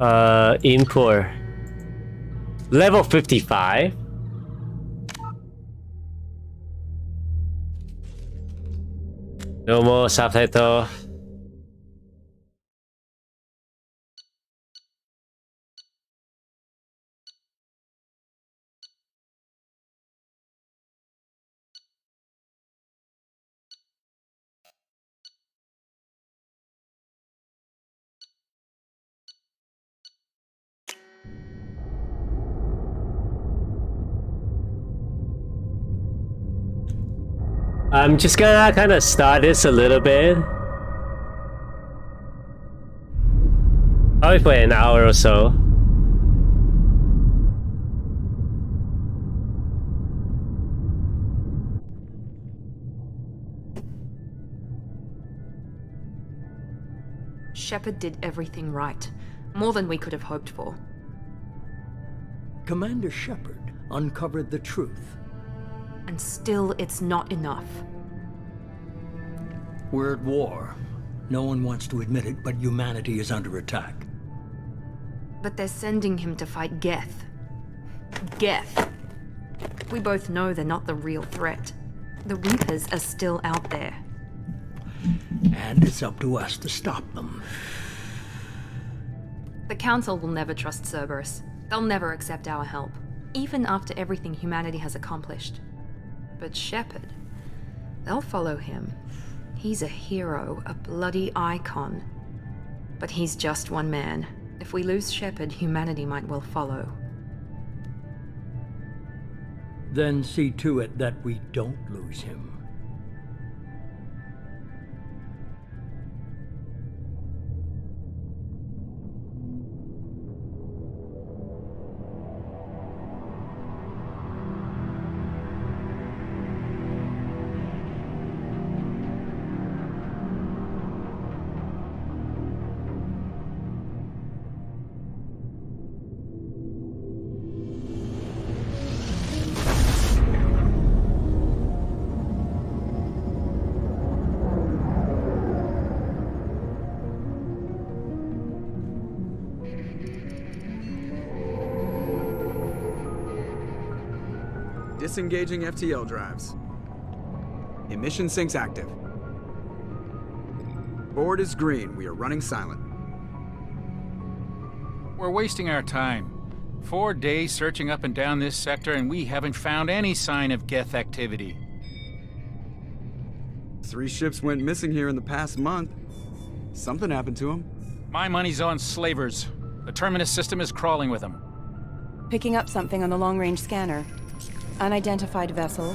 Import. Level 55. No more subtitle. I'm just gonna kind of start this a little bit. Probably for an hour or so. Shepard did everything right. More than we could have hoped for. Commander Shepard uncovered the truth. And still, it's not enough. We're at war. No one wants to admit it, but humanity is under attack. But they're sending him to fight Geth. Geth. We both know they're not the real threat. The Reapers are still out there. And it's up to us to stop them. The Council will never trust Cerberus. They'll never accept our help, even after everything humanity has accomplished. But Shepard, they'll follow him. He's a hero, a bloody icon. But he's just one man. If we lose Shepard, humanity might well follow. Then see to it that we don't lose him. Disengaging FTL drives. Emission sinks active. Board is green. We are running silent. We're wasting our time. 4 days searching up and down this sector, and we haven't found any sign of Geth activity. 3 ships went missing here in the past month. Something happened to them. My money's on slavers. The Terminus system is crawling with them. Picking up something on the long-range scanner. Unidentified vessel.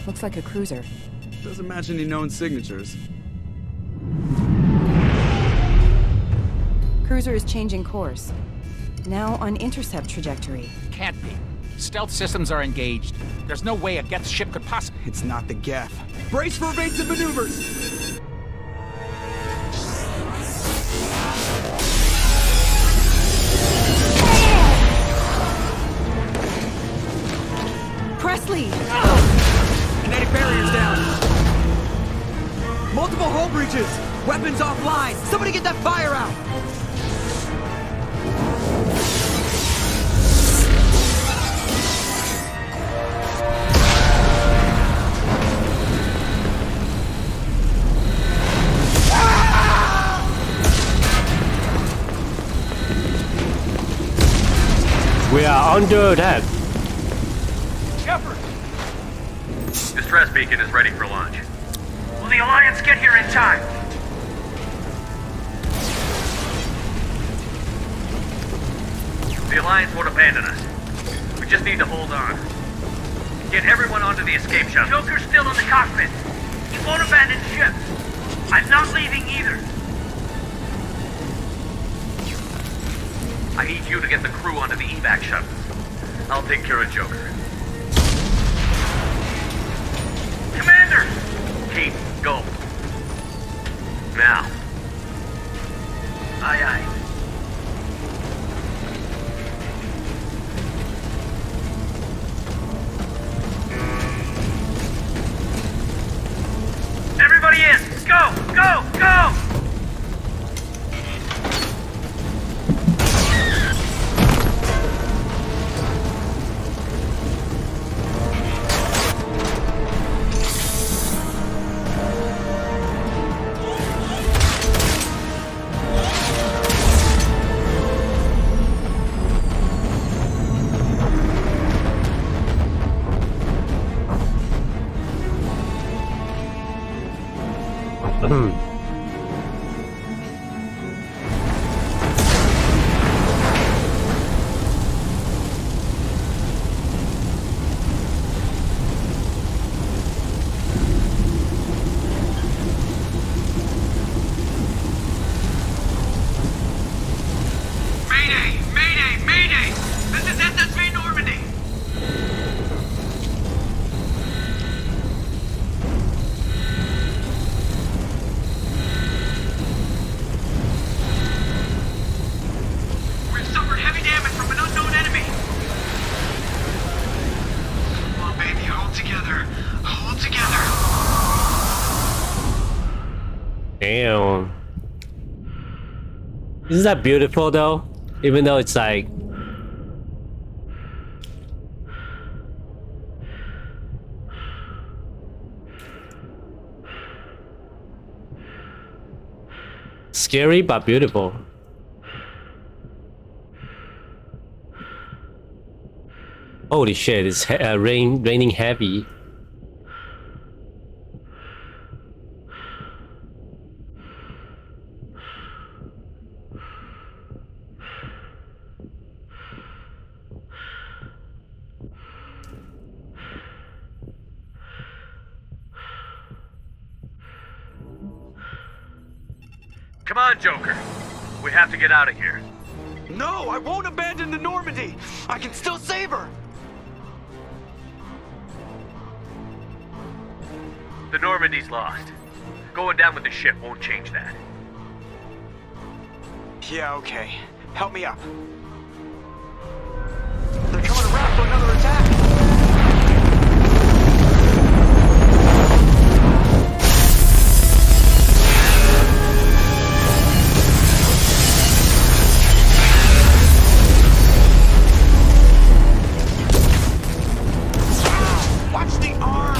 Looks like a cruiser. Doesn't match any known signatures. Cruiser is changing course. Now on intercept trajectory. Can't be. Stealth systems are engaged. There's no way a Geth ship could possibly... It's not the Geth. Brace for evasive maneuvers! Presley! Kinetic barriers down. Multiple hull breaches. Weapons offline. Somebody get that fire out. We are under attack. Shepard! Distress beacon is ready for launch. Will the Alliance get here in time? The Alliance won't abandon us. We just need to hold on. Get everyone onto the escape shuttle. Joker's still in the cockpit. He won't abandon ship. I'm not leaving either. I need you to get the crew onto the evac shuttle. I'll take care of Joker. Commander! Keith, go. Now. Aye, aye. Everybody in! Go! Go! Go! Damn. Isn't that beautiful though? Even though it's like... scary but beautiful. Holy shit, it's raining heavy. Come on, Joker. We have to get out of here. No, I won't abandon the Normandy. I can still save her. The Normandy's lost. Going down with the ship won't change that. Yeah, okay. Help me up. They're coming around for another attack. Watch the arm!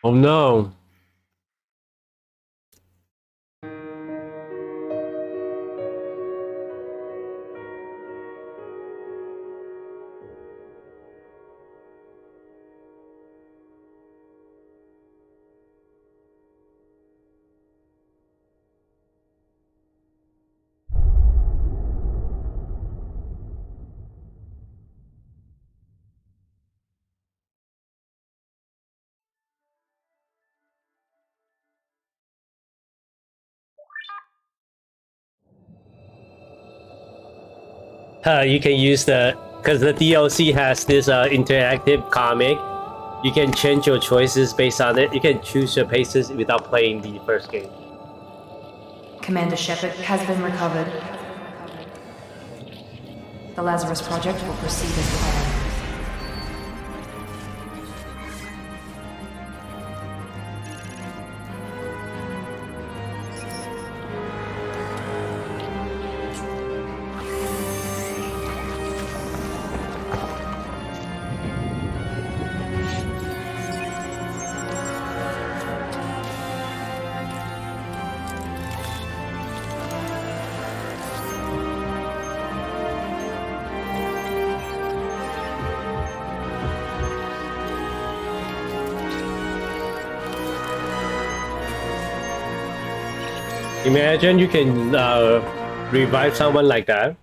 Oh no. You can use because the DLC has this interactive comic. You can change your choices based on it. You can choose your paces without playing the first game. Commander Shepard has been recovered. The Lazarus Project will proceed as planned. Imagine you can revive someone like that.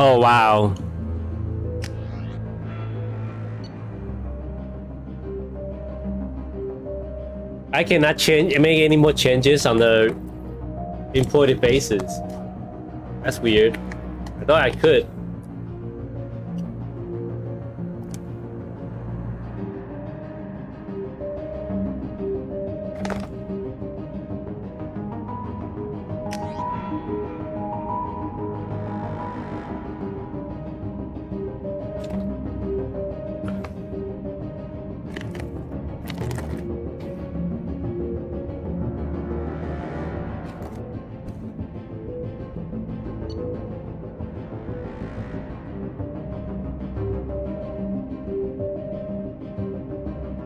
Oh wow. I cannot make any more changes on the imported bases. That's weird. I thought I could.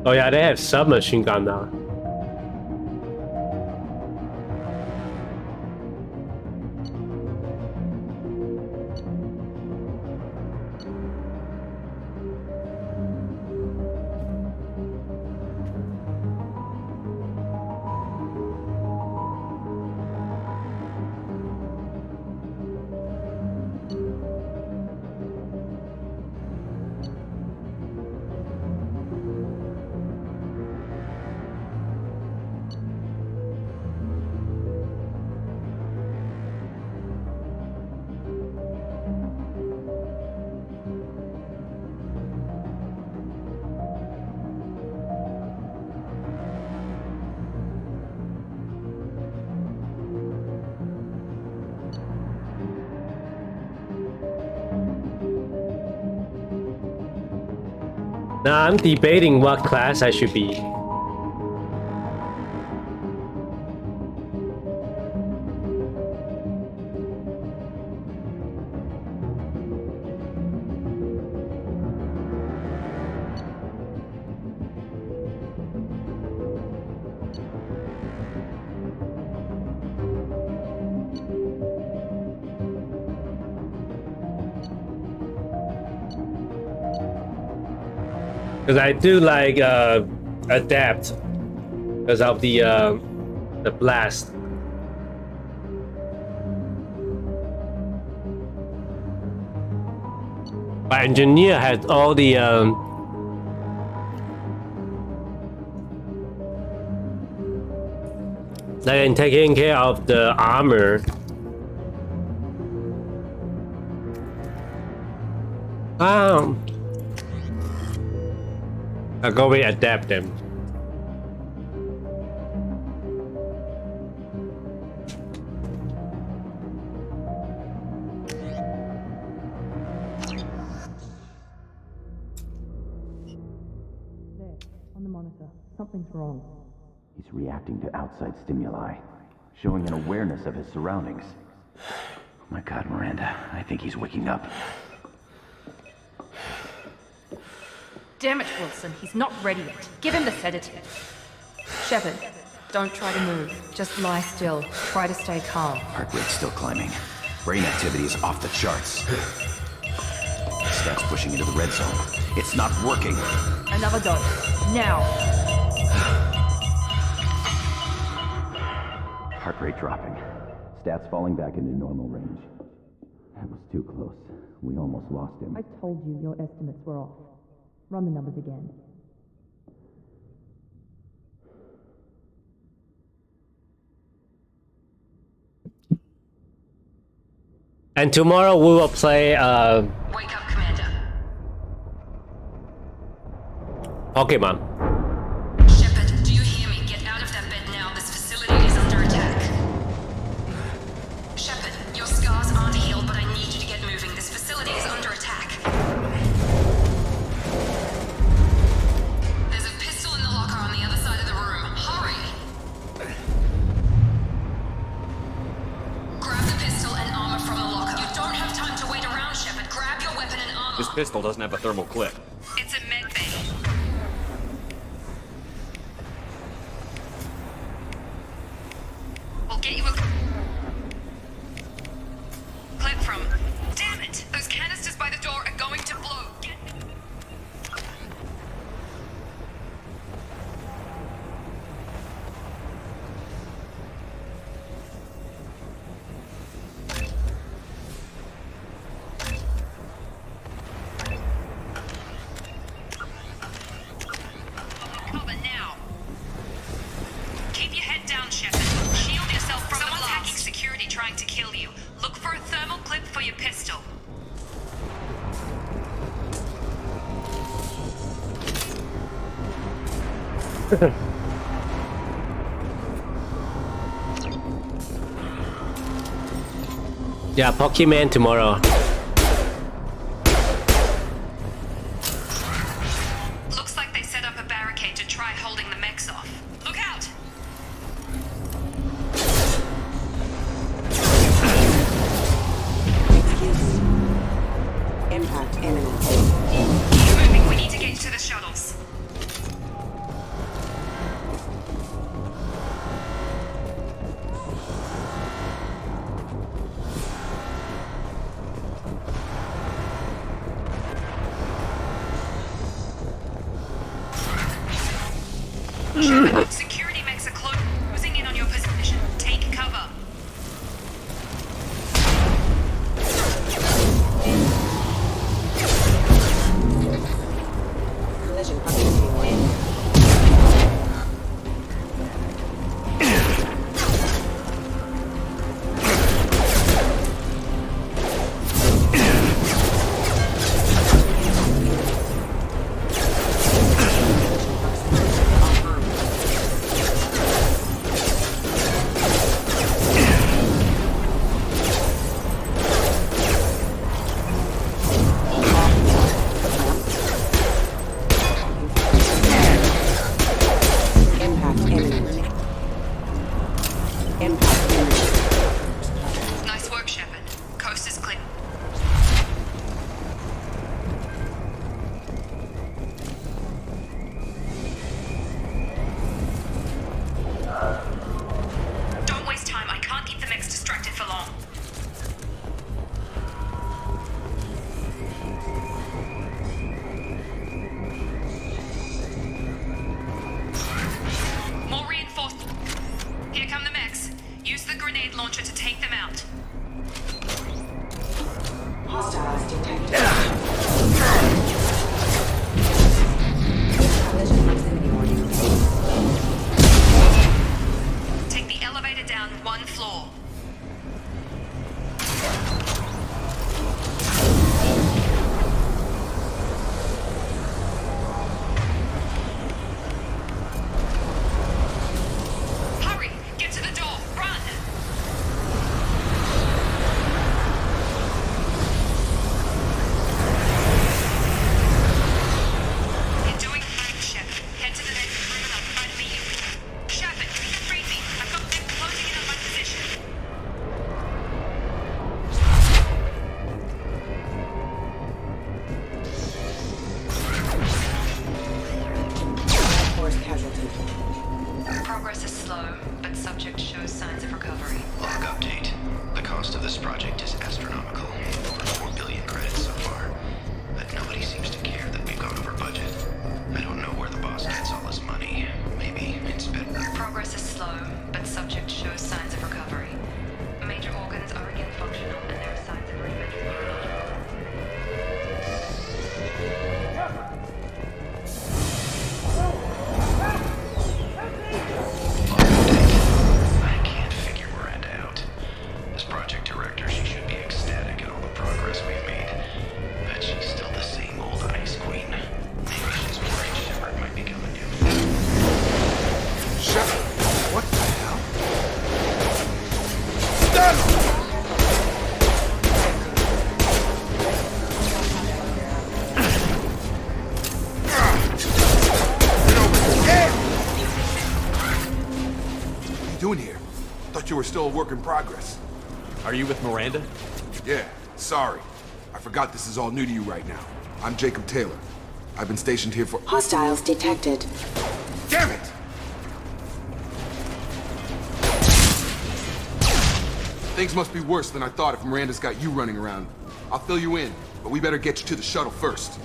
Oh yeah, they have submachine gun now. Now I'm debating what class I should be. Because I do like adapt because of the blast. My engineer had all the like in taking care of the armor. I'll go and adapt them. On the monitor. Something's wrong. He's reacting to outside stimuli, showing an awareness of his surroundings. Oh my God, Miranda, I think he's waking up. Damn it, Wilson. He's not ready yet. Give him the sedative. Shepard, don't try to move. Just lie still. Try to stay calm. Heart rate's still climbing. Brain activity is off the charts. Stats pushing into the red zone. It's not working. Another dose. Now. Heart rate dropping. Stats falling back into normal range. That was too close. We almost lost him. I told you your estimates were off. Run the numbers again. And tomorrow we will play Wake up, Commander. Pokemon. Shepard, do you hear me? Get out of that bed now. This facility is under attack. Shepard, your scars aren't healed, but I need you to get moving. This facility is under attack. There's a pistol in the locker on the other side of the room. Hurry! Grab the pistol and armor from the locker. You don't have time to wait around, Shepard. Grab your weapon and armor. This pistol doesn't have a thermal clip. It's a med bay. We'll get you a clip from. Damn it! Those canisters by the door are going to blow. Cover now. Keep your head down, Shepard. Shield yourself from the blast. Someone's hacking security trying to kill you. Look for a thermal clip for your pistol. Yeah, Pokemon tomorrow. Looks like they set up a barricade to try holding the mechs off. Look out! Impact imminent. Keep moving. We need to get to the shuttles. Shepard, security mechs are closing in on your position. Take cover. Collision continuing. Impact imminent. Impact imminent. Nice work, Shepard. Coast is clear. Don't waste time. I can't keep the mechs distracted for long. More reinforcements. Here come the mechs. Use the grenade launcher to take them out. Hostiles detected. Collision proximity warning. Take the elevator down one floor. Hurry! Get to the door! Run! You're doing fine, Shepard. Head to the next room and I'll try to meet you. Shepard, read me. I've got them closing in on my position. Force casualty. Progress is slow, but subject shows signs of recovery. Log update. The cost of this project is astronomical. Over 4 billion credits so far. But nobody seems to care that we've gone over budget. I don't know where the boss gets all this money. Maybe it's better. Progress is slow, but subject shows signs of recovery. Major organs are again functional, and there are signs of rudimentary neurological. Log update. I can't figure Miranda out. As project director, she should be ecstatic at all the progress we've made. Bet she's still the same old ice queen. Maybe she's worried Shepard might become a new. Shepard, what the hell? Stun! What are you doing here? Thought you were still a work in progress. Are you with Miranda? Yeah, sorry. I forgot this is all new to you right now. I'm Jacob Taylor. I've been stationed here for— Hostiles detected. Damn it! Things must be worse than I thought if Miranda's got you running around. I'll fill you in, but we better get you to the shuttle first.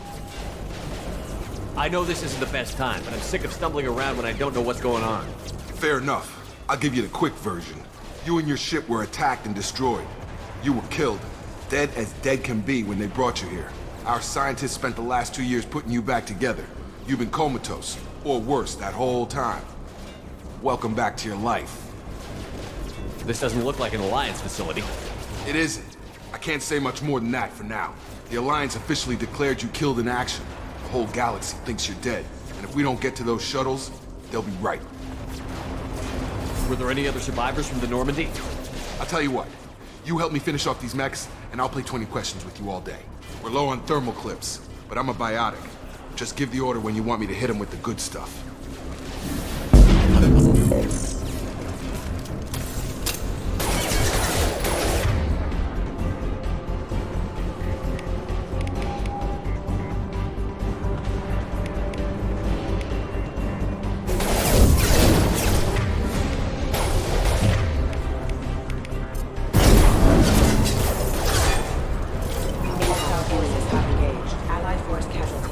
I know this isn't the best time, but I'm sick of stumbling around when I don't know what's going on. Fair enough. I'll give you the quick version. You and your ship were attacked and destroyed. You were killed. Dead as dead can be when they brought you here. Our scientists spent the last 2 years putting you back together. You've been comatose, or worse, that whole time. Welcome back to your life. This doesn't look like an Alliance facility. It isn't. I can't say much more than that for now. The Alliance officially declared you killed in action. The whole galaxy thinks you're dead. And if we don't get to those shuttles, they'll be right. Were there any other survivors from the Normandy? I'll tell you what. You help me finish off these mechs, and I'll play 20 questions with you all day. We're low on thermal clips, but I'm a biotic. Just give the order when you want me to hit them with the good stuff.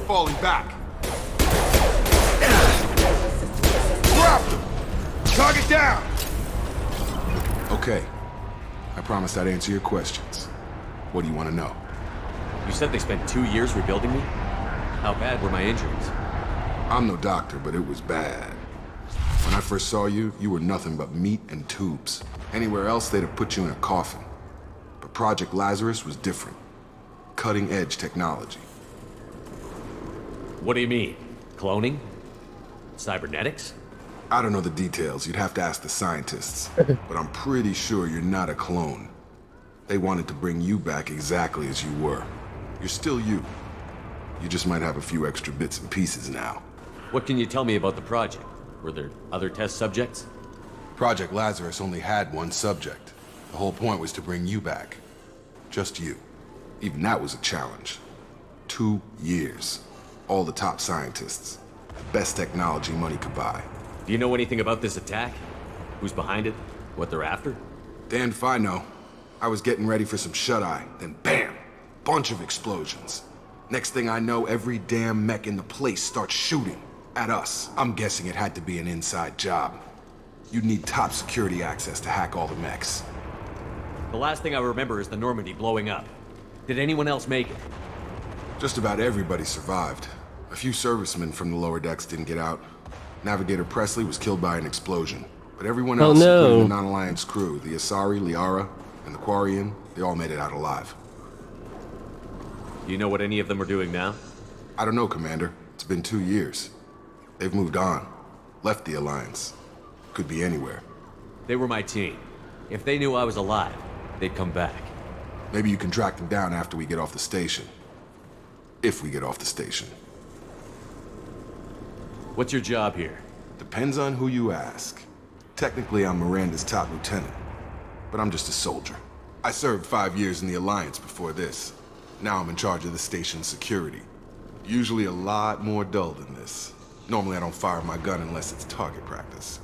Falling back. Target down! Okay. I promised I'd answer your questions. What do you want to know? You said they spent 2 years rebuilding me? How bad were my injuries? I'm no doctor, but it was bad. When I first saw you, you were nothing but meat and tubes. Anywhere else, they'd have put you in a coffin. But Project Lazarus was different. Cutting-edge technology. What do you mean? Cloning? Cybernetics? I don't know the details. You'd have to ask the scientists. But I'm pretty sure you're not a clone. They wanted to bring you back exactly as you were. You're still you. You just might have a few extra bits and pieces now. What can you tell me about the project? Were there other test subjects? Project Lazarus only had one subject. The whole point was to bring you back. Just you. Even that was a challenge. 2 years. All the top scientists. The best technology money could buy. Do you know anything about this attack? Who's behind it? What they're after? Damned if I know. I was getting ready for some shut-eye, then bam! Bunch of explosions. Next thing I know, every damn mech in the place starts shooting. At us. I'm guessing it had to be an inside job. You'd need top security access to hack all the mechs. The last thing I remember is the Normandy blowing up. Did anyone else make it? Just about everybody survived. A few servicemen from the lower decks didn't get out. Navigator Presley was killed by an explosion. But everyone else, including the non-Alliance crew, the Asari, Liara, and the Quarian, they all made it out alive. Do you know what any of them are doing now? I don't know, Commander. It's been 2 years. They've moved on. Left the Alliance. Could be anywhere. They were my team. If they knew I was alive, they'd come back. Maybe you can track them down after we get off the station. If we get off the station. What's your job here? Depends on who you ask. Technically, I'm Miranda's top lieutenant. But I'm just a soldier. I served 5 years in the Alliance before this. Now I'm in charge of the station's security. Usually a lot more dull than this. Normally I don't fire my gun unless it's target practice.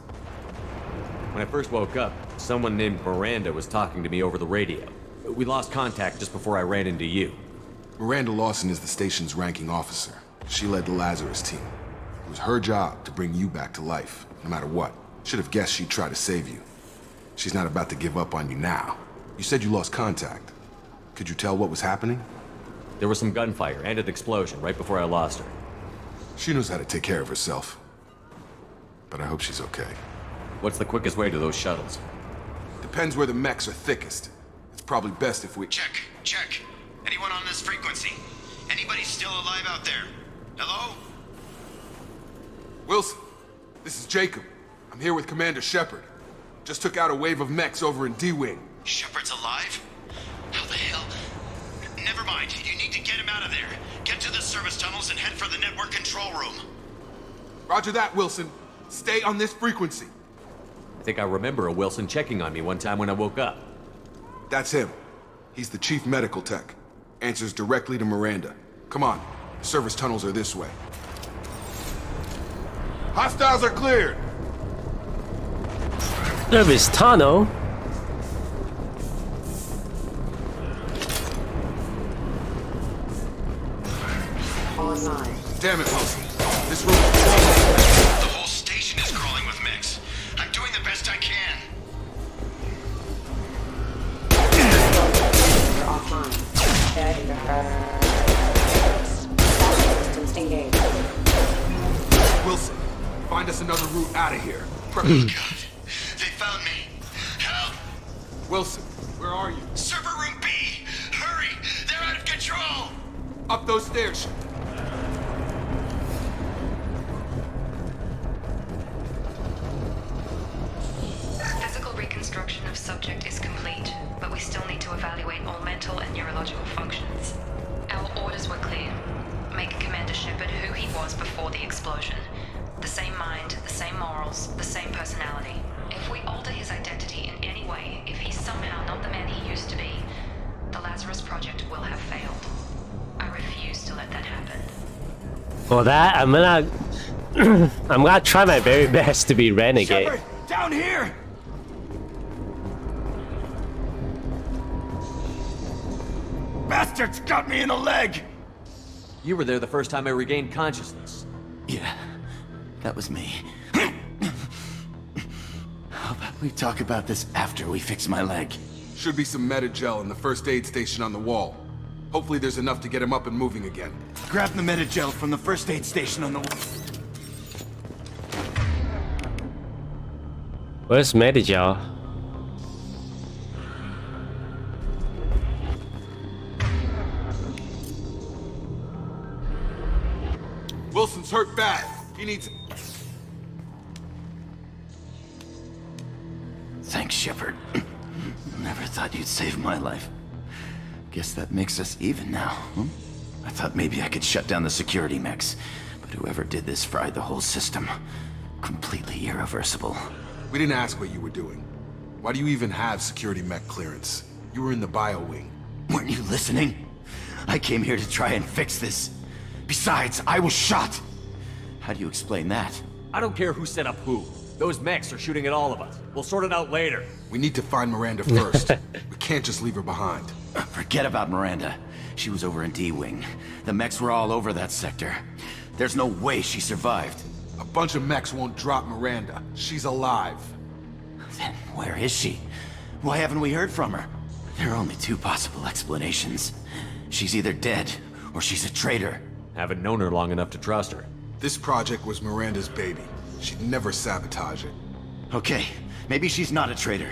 When I first woke up, someone named Miranda was talking to me over the radio. We lost contact just before I ran into you. Miranda Lawson is the station's ranking officer. She led the Lazarus team. It was her job to bring you back to life, no matter what. Should have guessed she'd try to save you. She's not about to give up on you now. You said you lost contact. Could you tell what was happening? There was some gunfire and an explosion right before I lost her. She knows how to take care of herself. But I hope she's okay. What's the quickest way to those shuttles? Depends where the mechs are thickest. It's probably best if we... Check. Anyone on this frequency? Anybody still alive out there? Hello? Wilson, this is Jacob. I'm here with Commander Shepard. Just took out a wave of mechs over in D-Wing. Shepard's alive? How the hell? Never mind. You need to get him out of there. Get to the service tunnels and head for the network control room. Roger that, Wilson. Stay on this frequency. I think I remember a Wilson checking on me one time when I woke up. That's him. He's the chief medical tech. Answers directly to Miranda. Come on. The service tunnels are this way. Hostiles are cleared! Service tunnel? Damn it, Wilson. This room... The whole station is crawling with mechs. I'm doing the best I can. You're offline. Systems engaged. Wilson, find us another route out of here. Oh, God. They found me. Help! Wilson, where are you? Server room B! Hurry! They're out of control! Up those stairs. Physical reconstruction of subject is complete, but we still need to evaluate all mental and neurological functions. Our orders were clear. Make Commander Shepard who he was before the explosion. The same mind, the same morals, the same personality. If we alter his identity in any way, if he's somehow not the man he used to be, the Lazarus Project will have failed. I refuse to let that happen. For that, I'm gonna try my very best to be Renegade. Shepard, down here! Bastards got me in the leg! You were there the first time I regained consciousness. Yeah, that was me. We talk about this after we fix my leg. Should be some Medi-gel in the first aid station on the wall. Hopefully there's enough to get him up and moving again. Grab the Medi-gel from the first aid station on the wall. Where's Medi-gel? Wilson's hurt bad. He needs... Thanks, Shepard. Never thought you'd save my life. Guess that makes us even now, huh? I thought maybe I could shut down the security mechs, but whoever did this fried the whole system. Completely irreversible. We didn't ask what you were doing. Why do you even have security mech clearance? You were in the bio wing. Weren't you listening? I came here to try and fix this. Besides, I was shot. How do you explain that? I don't care who set up who. Those mechs are shooting at all of us. We'll sort it out later. We need to find Miranda first. We can't just leave her behind. Forget about Miranda. She was over in D-Wing. The mechs were all over that sector. There's no way she survived. A bunch of mechs won't drop Miranda. She's alive. Then where is she? Why haven't we heard from her? There are only two possible explanations. She's either dead, or she's a traitor. Haven't known her long enough to trust her. This project was Miranda's baby. She'd never sabotage it. Okay, maybe she's not a traitor.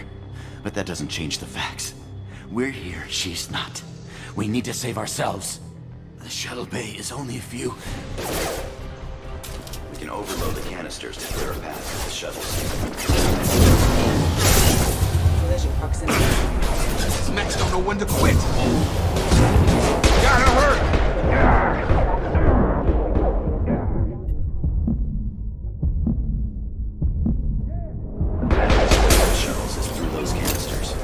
But that doesn't change the facts. We're here, she's not. We need to save ourselves. The shuttle bay is only a few... We can overload the canisters to clear a path for the shuttles. Collision proximity. These mechs don't know when to quit. Gotta hurt! The shuttles is through those canisters.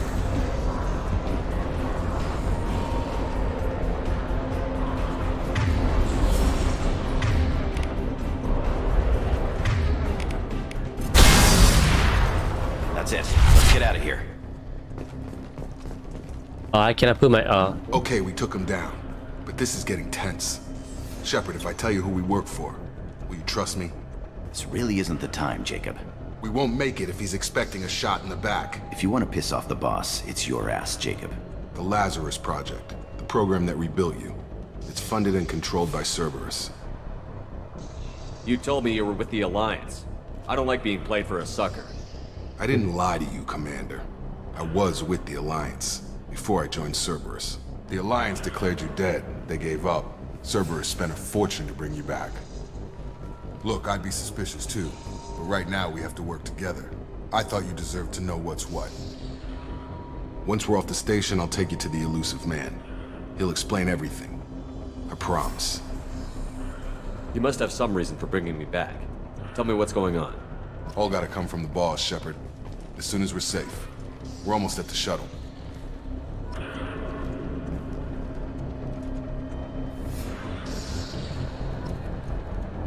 That's it. Let's get out of here. Oh, I cannot put my... Okay, we took him down. But this is getting tense. Shepard, if I tell you who we work for, will you trust me? This really isn't the time, Jacob. We won't make it if he's expecting a shot in the back. If you want to piss off the boss, it's your ass, Jacob. The Lazarus Project, the program that rebuilt you. It's funded and controlled by Cerberus. You told me you were with the Alliance. I don't like being played for a sucker. I didn't lie to you, Commander. I was with the Alliance, before I joined Cerberus. The Alliance declared you dead. They gave up. Cerberus spent a fortune to bring you back. Look, I'd be suspicious too, but right now we have to work together. I thought you deserved to know what's what. Once we're off the station, I'll take you to the elusive man. He'll explain everything. I promise. You must have some reason for bringing me back. Tell me what's going on. All gotta come from the boss, Shepard. As soon as we're safe. We're almost at the shuttle.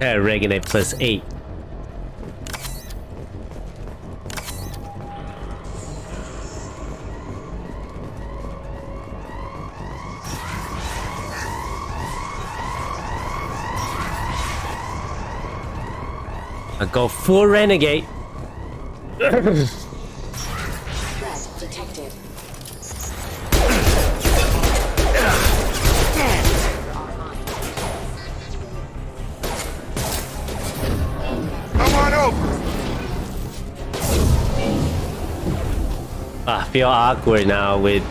Reganite +8. I go full renegade. Threat detected. Come on over! I feel awkward now with...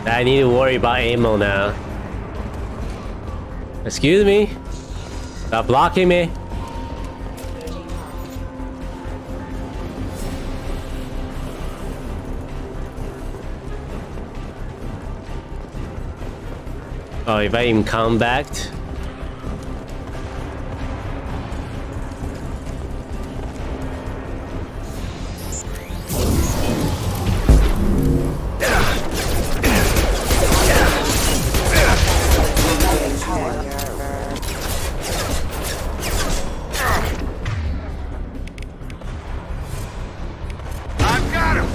I need to worry about ammo now. Excuse me? Stop blocking me. Oh, if I even come back. I've got him!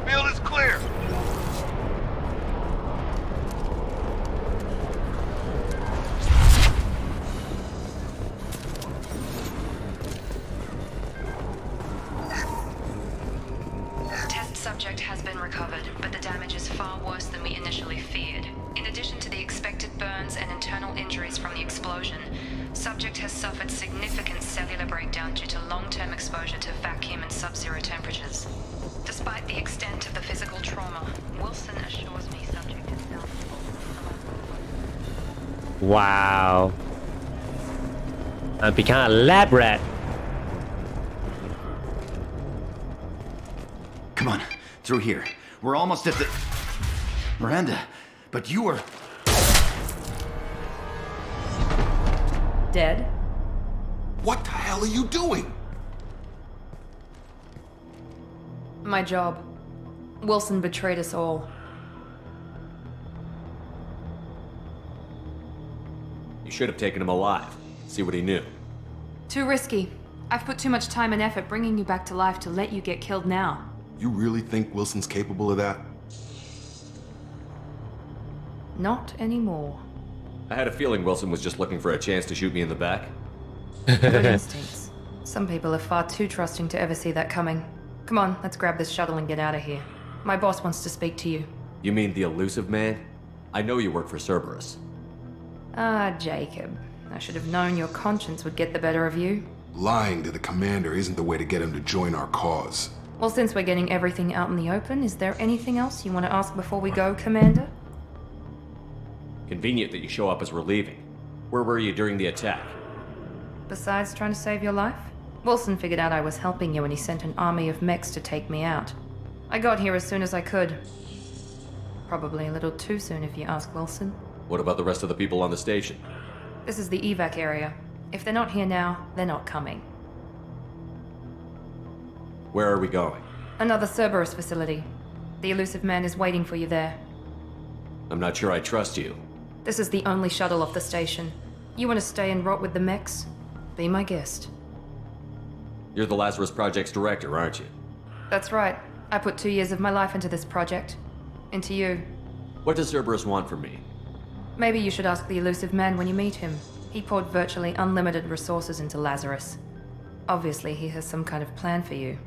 Field is clear. far worse than we initially feared. In addition to the expected burns and internal injuries from the explosion, subject has suffered significant cellular breakdown due to long-term exposure to vacuum and sub-zero temperatures. Despite the extent of the physical trauma, Wilson assures me subject is now... Wow. I've become a lab rat. Come on, through here. We're almost at the... Miranda, but you were... Dead? What the hell are you doing? My job. Wilson betrayed us all. You should have taken him alive. See what he knew. Too risky. I've put too much time and effort bringing you back to life to let you get killed now. You really think Wilson's capable of that? Not anymore. I had a feeling Wilson was just looking for a chance to shoot me in the back. Good instincts. Some people are far too trusting to ever see that coming. Come on, let's grab this shuttle and get out of here. My boss wants to speak to you. You mean the elusive man? I know you work for Cerberus. Ah, Jacob. I should have known your conscience would get the better of you. Lying to the commander isn't the way to get him to join our cause. Well, since we're getting everything out in the open, is there anything else you want to ask before we go, Commander? Convenient that you show up as we're leaving. Where were you during the attack? Besides trying to save your life? Wilson figured out I was helping you and he sent an army of mechs to take me out. I got here as soon as I could. Probably a little too soon if you ask Wilson. What about the rest of the people on the station? This is the evac area. If they're not here now, they're not coming. Where are we going? Another Cerberus facility. The elusive man is waiting for you there. I'm not sure I trust you. This is the only shuttle off the station. You want to stay and rot with the mechs? Be my guest. You're the Lazarus Project's director, aren't you? That's right. I put 2 years of my life into this project. Into you. What does Cerberus want from me? Maybe you should ask the elusive man when you meet him. He poured virtually unlimited resources into Lazarus. Obviously, he has some kind of plan for you.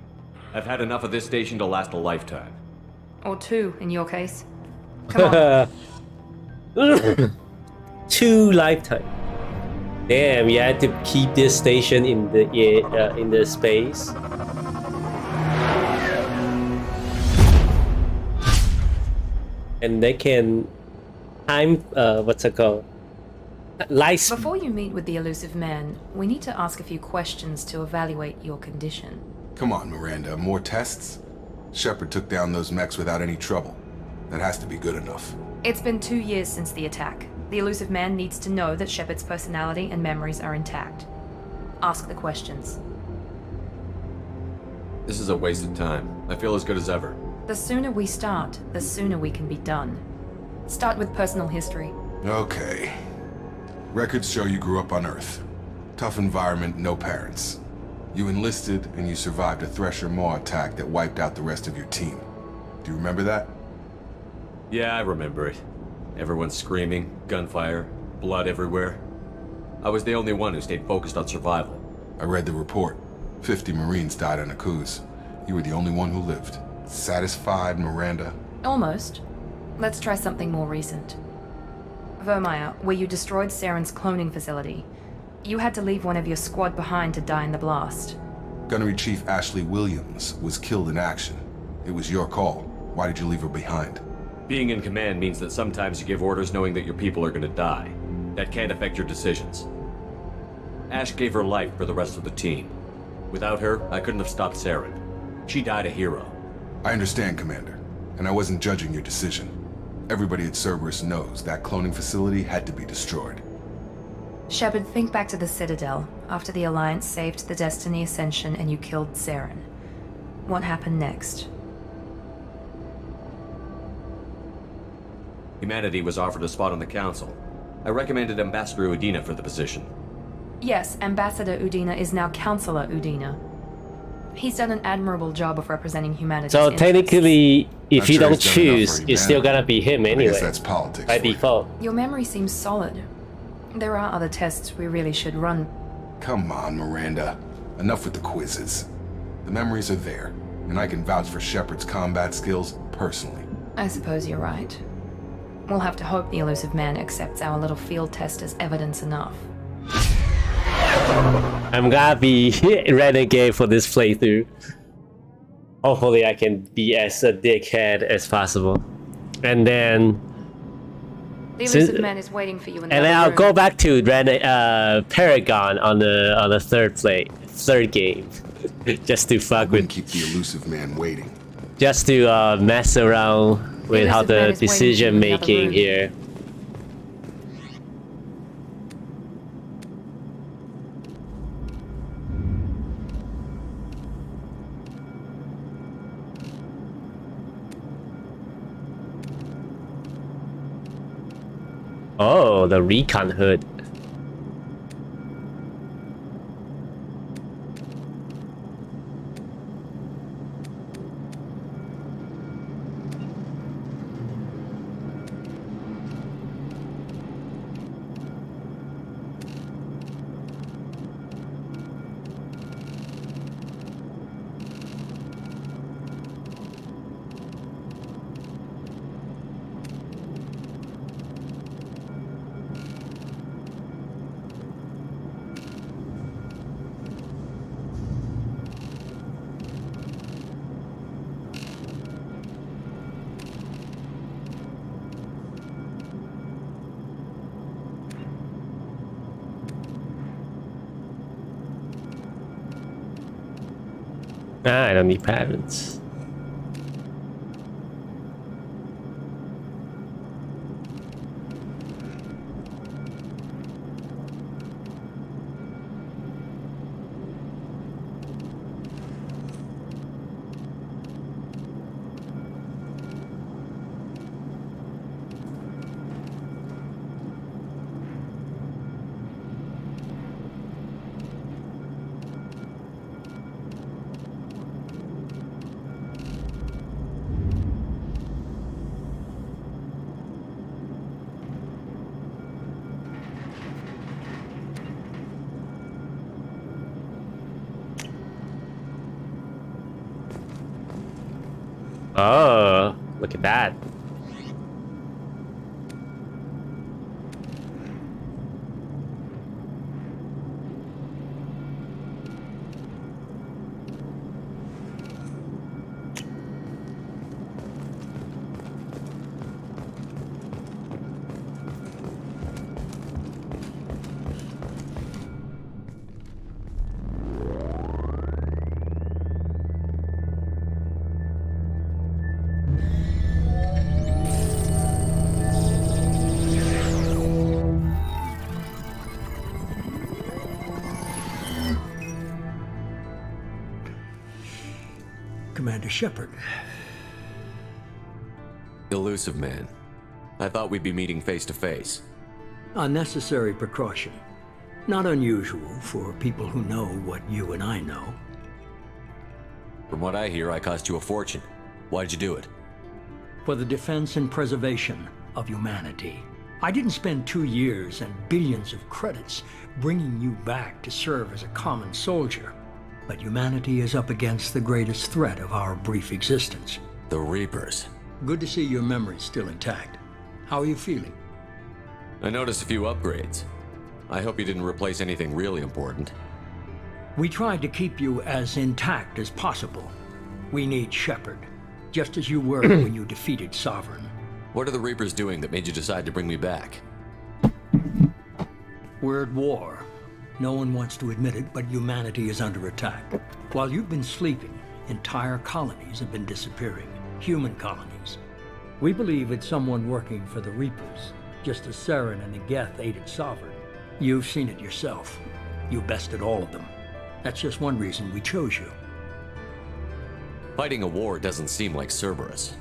I've had enough of this station to last a lifetime. Or 2, in your case. Come on. 2 lifetime. Damn, you had to keep this station in the space. And they can time what's it called? Before you meet with the elusive man, we need to ask a few questions to evaluate your condition. Come on, Miranda, more tests? Shepard took down those mechs without any trouble. That has to be good enough. It's been 2 years since the attack. The elusive man needs to know that Shepard's personality and memories are intact. Ask the questions. This is a waste of time. I feel as good as ever. The sooner we start, the sooner we can be done. Start with personal history. Okay. Records show you grew up on Earth. Tough environment, no parents. You enlisted and you survived a Thresher Maw attack that wiped out the rest of your team. Do you remember that? Yeah, I remember it. Everyone screaming, gunfire, blood everywhere. I was the only one who stayed focused on survival. I read the report. 50 Marines died on Akuz. You were the only one who lived. Satisfied, Miranda? Almost. Let's try something more recent. Vermeer, where you destroyed Saren's cloning facility. You had to leave one of your squad behind to die in the blast. Gunnery Chief Ashley Williams was killed in action. It was your call. Why did you leave her behind? Being in command means that sometimes you give orders knowing that your people are gonna die. That can't affect your decisions. Ash gave her life for the rest of the team. Without her, I couldn't have stopped Saren. She died a hero. I understand, Commander, and I wasn't judging your decision. Everybody at Cerberus knows that cloning facility had to be destroyed. Shepard, think back to the Citadel, after the Alliance saved the Destiny Ascension and you killed Saren. What happened next? Humanity was offered a spot on the Council. I recommended Ambassador Udina for the position. Yes, Ambassador Udina is now Councillor Udina. He's done an admirable job of representing humanity. So technically, if you don't choose, it's still gonna be him anyway. I guess that's politics by default. Your memory seems solid. There are other tests we really should run. Come on, Miranda. Enough with the quizzes. The memories are there, and I can vouch for Shepard's combat skills personally. I suppose you're right. We'll have to hope the Elusive Man accepts our little field test as evidence enough. I'm gonna be renegade for this playthrough. Hopefully I can be as a dickhead as possible. And then... The Elusive Man is waiting for you in the And then other I'll room. go back to Paragon on the third game. Just to fuck with... Keep the Elusive Man waiting. Just to mess around with how Elusive Man the is waiting for you decision in the other making room. here. Oh, the recon hood. Ah, I don't need patterns. Oh, look at that. Commander Shepard. Elusive Man. I thought we'd be meeting face to face. A necessary precaution. Not unusual for people who know what you and I know. From what I hear, I cost you a fortune. Why'd you do it? For the defense and preservation of humanity. I didn't spend 2 years and billions of credits bringing you back to serve as a common soldier. But humanity is up against the greatest threat of our brief existence. The Reapers. Good to see your memory's still intact. How are you feeling? I noticed a few upgrades. I hope you didn't replace anything really important. We tried to keep you as intact as possible. We need Shepard, just as you were when you defeated Sovereign. What are the Reapers doing that made you decide to bring me back? We're at war. No one wants to admit it, but humanity is under attack. While you've been sleeping, entire colonies have been disappearing. Human colonies. We believe it's someone working for the Reapers, just as Saren and Negeth aided Sovereign. You've seen it yourself. You bested all of them. That's just one reason we chose you. Fighting a war doesn't seem like Cerberus.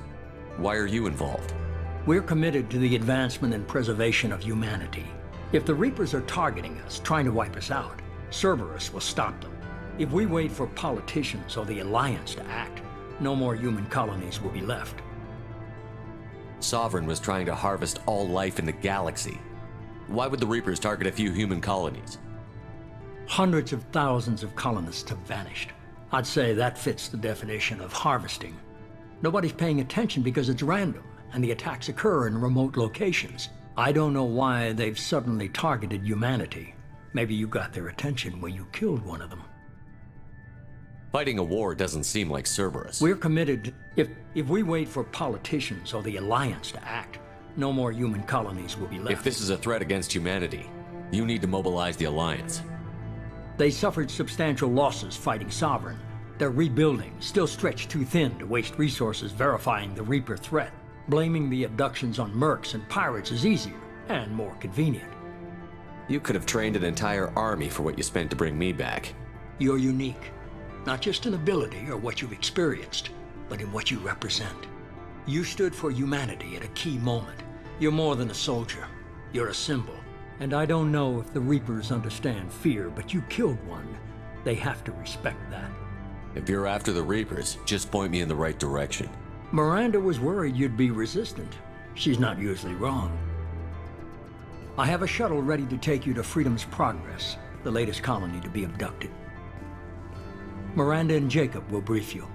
Why are you involved? We're committed to the advancement and preservation of humanity. If the Reapers are targeting us, trying to wipe us out, Cerberus will stop them. If we wait for politicians or the Alliance to act, no more human colonies will be left. Sovereign was trying to harvest all life in the galaxy. Why would the Reapers target a few human colonies? Hundreds of thousands of colonists have vanished. I'd say that fits the definition of harvesting. Nobody's paying attention because it's random, and the attacks occur in remote locations. I don't know why they've suddenly targeted humanity. Maybe you got their attention when you killed one of them. Fighting a war doesn't seem like Cerberus. We're committed. If we wait for politicians or the Alliance to act, no more human colonies will be left. If this is a threat against humanity, you need to mobilize the Alliance. They suffered substantial losses fighting Sovereign. They're rebuilding, still stretched too thin to waste resources verifying the Reaper threat. Blaming the abductions on mercs and pirates is easier and more convenient. You could have trained an entire army for what you spent to bring me back. You're unique, not just in ability or what you've experienced, but in what you represent. You stood for humanity at a key moment. You're more than a soldier. You're a symbol. And I don't know if the Reapers understand fear, but you killed one. They have to respect that. If you're after the Reapers, just point me in the right direction. Miranda was worried you'd be resistant. She's not usually wrong. I have a shuttle ready to take you to Freedom's Progress, the latest colony to be abducted. Miranda and Jacob will brief you.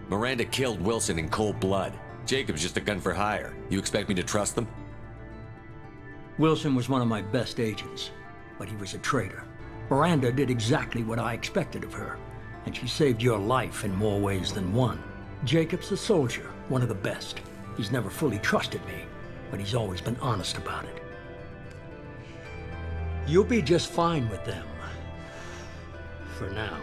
Miranda killed Wilson in cold blood. Jacob's just a gun for hire. You expect me to trust them? Wilson was one of my best agents, but he was a traitor. Miranda did exactly what I expected of her, and she saved your life in more ways than one. Jacob's a soldier, one of the best. He's never fully trusted me, but he's always been honest about it. You'll be just fine with them. For now.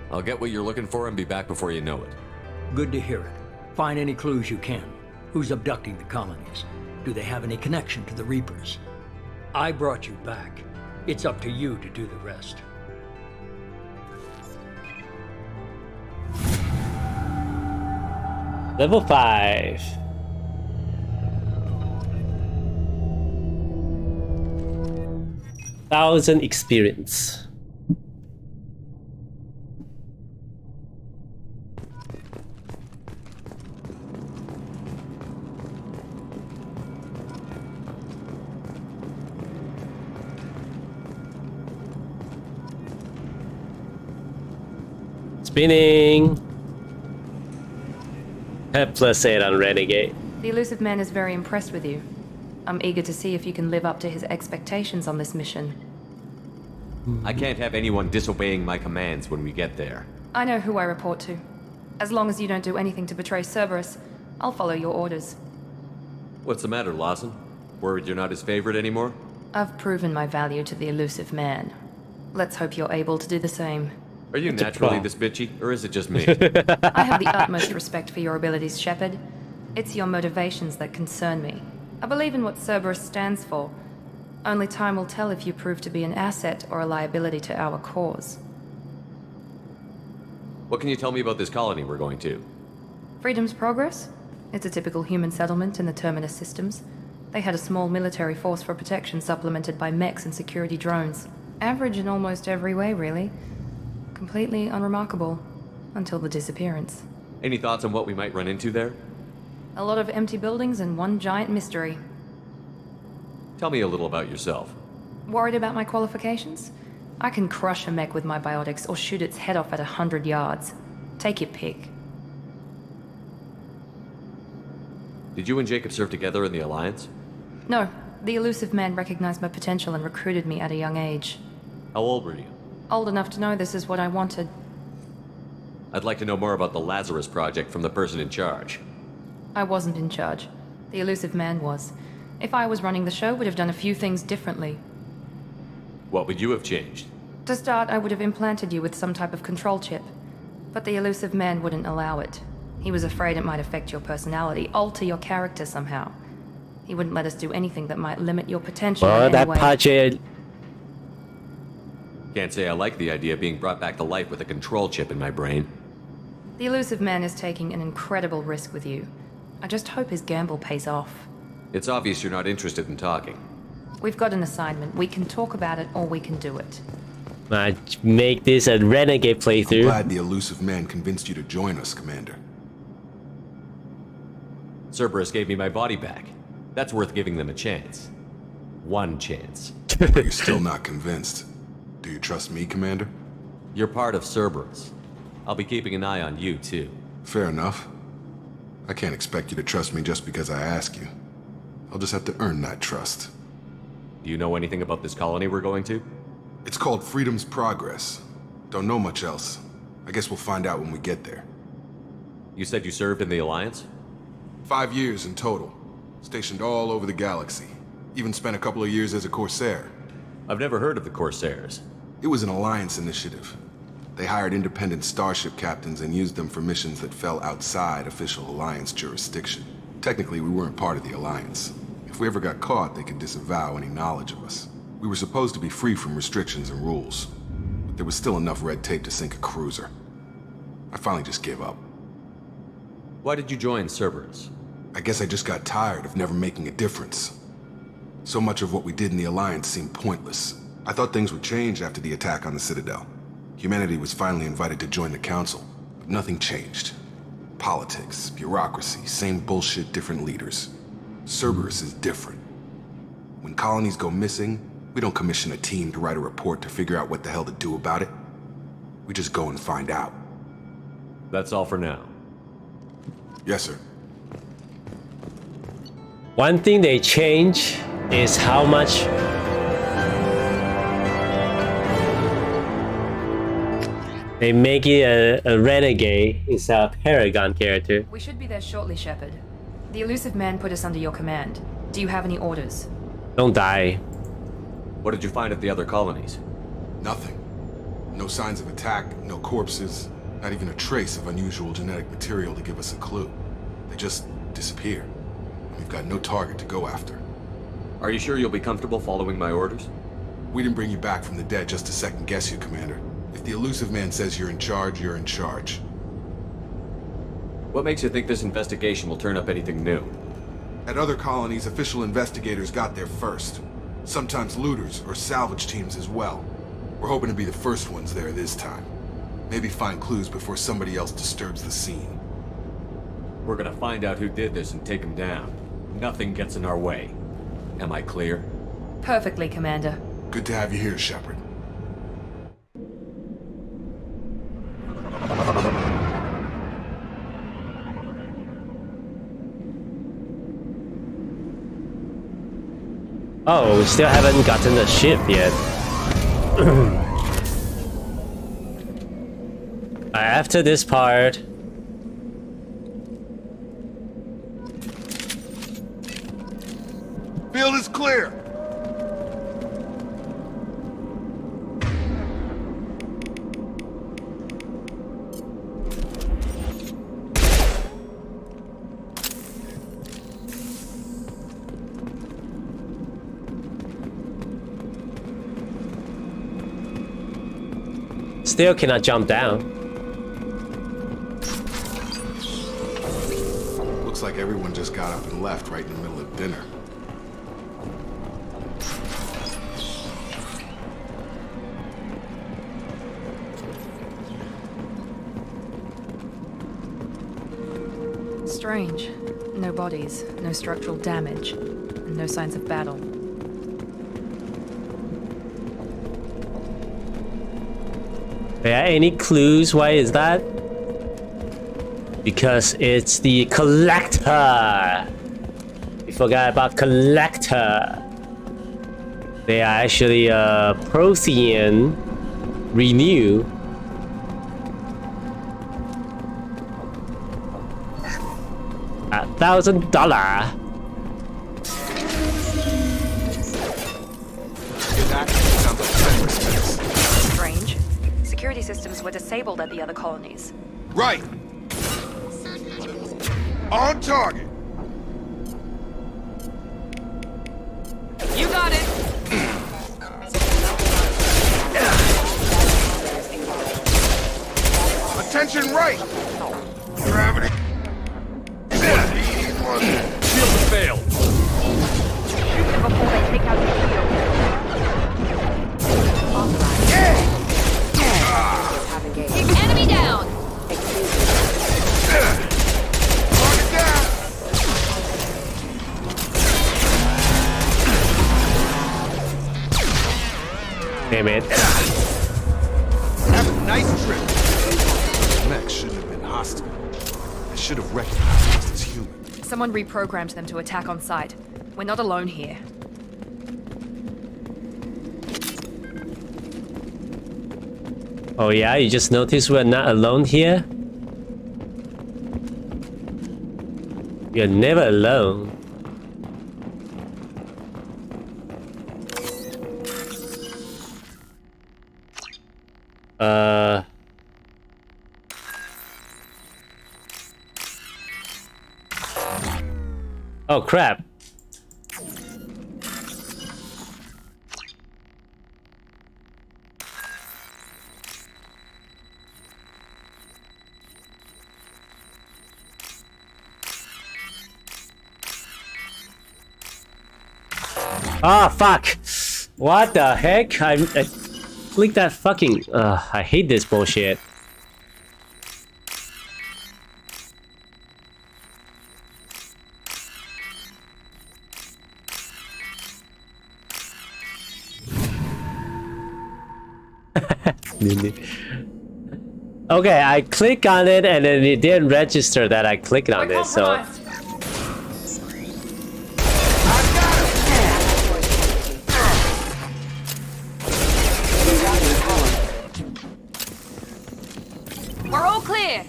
I'll get what you're looking for and be back before you know it. Good to hear it. Find any clues you can. Who's abducting the colonies? Do they have any connection to the Reapers? I brought you back. It's up to you to do the rest. Level 5. Thousand experience. Spinning. +8 on Renegade. The Elusive Man is very impressed with you. I'm eager to see if you can live up to his expectations on this mission. I can't have anyone disobeying my commands when we get there. I know who I report to. As long as you don't do anything to betray Cerberus, I'll follow your orders. What's the matter, Lawson? Worried you're not his favorite anymore? I've proven my value to the Elusive Man. Let's hope you're able to do the same. Are you naturally this bitchy, or is it just me? I have the utmost respect for your abilities, Shepard. It's your motivations that concern me. I believe in what Cerberus stands for. Only time will tell if you prove to be an asset or a liability to our cause. What can you tell me about this colony we're going to? Freedom's Progress? It's a typical human settlement in the Terminus systems. They had a small military force for protection supplemented by mechs and security drones. Average in almost every way, really. Completely unremarkable. Until the disappearance. Any thoughts on what we might run into there? A lot of empty buildings and one giant mystery. Tell me a little about yourself. Worried about my qualifications? I can crush a mech with my biotics or shoot its head off at 100 yards. Take your pick. Did you and Jacob serve together in the Alliance? No. The Elusive Man recognized my potential and recruited me at a young age. How old were you? Old enough to know this is what I wanted. I'd like to know more about the Lazarus Project from the person in charge. I wasn't in charge. The Elusive Man was. If I was running the show, would have done a few things differently. What would you have changed? To start, I would have implanted you with some type of control chip. But the Elusive Man wouldn't allow it. He was afraid it might affect your personality, alter your character somehow. He wouldn't let us do anything that might limit your potential in any that way. Pache. Can't say I like the idea of being brought back to life with a control chip in my brain. The Elusive Man is taking an incredible risk with you. I just hope his gamble pays off. It's obvious you're not interested in talking. We've got an assignment. We can talk about it or we can do it. Make this a Renegade playthrough. I'm glad the Elusive Man convinced you to join us, Commander. Cerberus gave me my body back. That's worth giving them a chance. One chance. But you're still not convinced. Do you trust me, Commander? You're part of Cerberus. I'll be keeping an eye on you, too. Fair enough. I can't expect you to trust me just because I ask you. I'll just have to earn that trust. Do you know anything about this colony we're going to? It's called Freedom's Progress. Don't know much else. I guess we'll find out when we get there. You said you served in the Alliance? 5 years in total. Stationed all over the galaxy. Even spent a couple of years as a Corsair. I've never heard of the Corsairs. It was an Alliance initiative. They hired independent starship captains and used them for missions that fell outside official Alliance jurisdiction. Technically, we weren't part of the Alliance. If we ever got caught, they could disavow any knowledge of us. We were supposed to be free from restrictions and rules. But there was still enough red tape to sink a cruiser. I finally just gave up. Why did you join Cerberus? I guess I just got tired of never making a difference. So much of what we did in the Alliance seemed pointless. I thought things would change after the attack on the Citadel. Humanity was finally invited to join the Council, but nothing changed. Politics, bureaucracy, same bullshit, different leaders. Cerberus is different. When colonies go missing, we don't commission a team to write a report to figure out what the hell to do about it. We just go and find out. That's all for now. Yes, sir. One thing they change is how much they make it a renegade instead of Paragon character. We should be there shortly, Shepard. The Elusive Man put us under your command. Do you have any orders? Don't die. What did you find at the other colonies? Nothing. No signs of attack, no corpses, not even a trace of unusual genetic material to give us a clue. They just disappear. We've got no target to go after. Are you sure you'll be comfortable following my orders? We didn't bring you back from the dead just to second guess you, Commander. If the Elusive Man says you're in charge, you're in charge. What makes you think this investigation will turn up anything new? At other colonies, official investigators got there first. Sometimes looters or salvage teams as well. We're hoping to be the first ones there this time. Maybe find clues before somebody else disturbs the scene. We're gonna find out who did this and take him down. Nothing gets in our way. Am I clear? Perfectly, Commander. Good to have you here, Shepard. Oh, we still haven't gotten the ship yet. After this part, field is clear. still cannot jump down. Looks like everyone just got up and left right in the middle of dinner. Strange. No bodies, no structural damage, and no signs of battle. Yeah, any clues? Why is that? Because it's the Collector. We forgot about Collector. They are actually a Prothean Renew. $1,000. Strange. Security systems were disabled at the other colonies. Right. On target. You got it. Attention right. Gravity. Shield failed. Shoot them before they take out the shield. Enemy down. Damn it. Have a nice trip. Mech shouldn't have been hostile. should have recognized us as human. Someone reprogrammed them to attack on sight. We're not alone here. Oh yeah, you just noticed we're not alone here? You're never alone. Oh crap. Ah, fuck! What the heck? I clicked that fucking... I hate this bullshit. Okay, I click on it and then it didn't register that I clicked on it, so... We're all clear!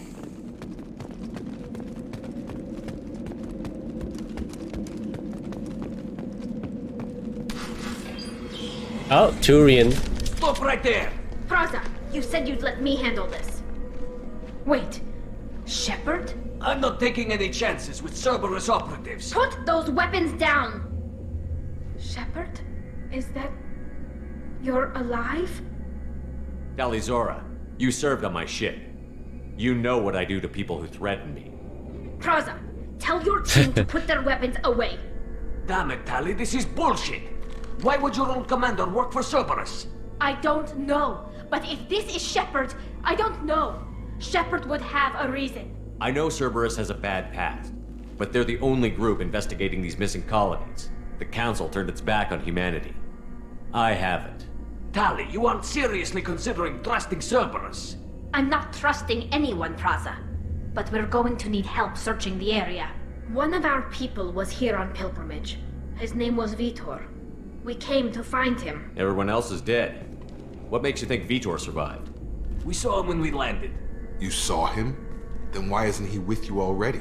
Oh, Turian. Stop right there! Praza, you said you'd let me handle this. Wait, Shepard? I'm not taking any chances with Cerberus operatives. Put those weapons down! Shepard? Is that... you're alive? Talizora, you served on my ship. You know what I do to people who threaten me. Praza, tell your team to put their weapons away. Damn it, Tali, this is bullshit! Why would your old commander work for Cerberus? I don't know, but if this is Shepard, I don't know. Shepard would have a reason. I know Cerberus has a bad past, but they're the only group investigating these missing colonies. The Council turned its back on humanity. I haven't. Tali, you aren't seriously considering trusting Cerberus. I'm not trusting anyone, Praza. But we're going to need help searching the area. One of our people was here on pilgrimage. His name was Vitor. We came to find him. Everyone else is dead. What makes you think Vitor survived? We saw him when we landed. You saw him? Then why isn't he with you already?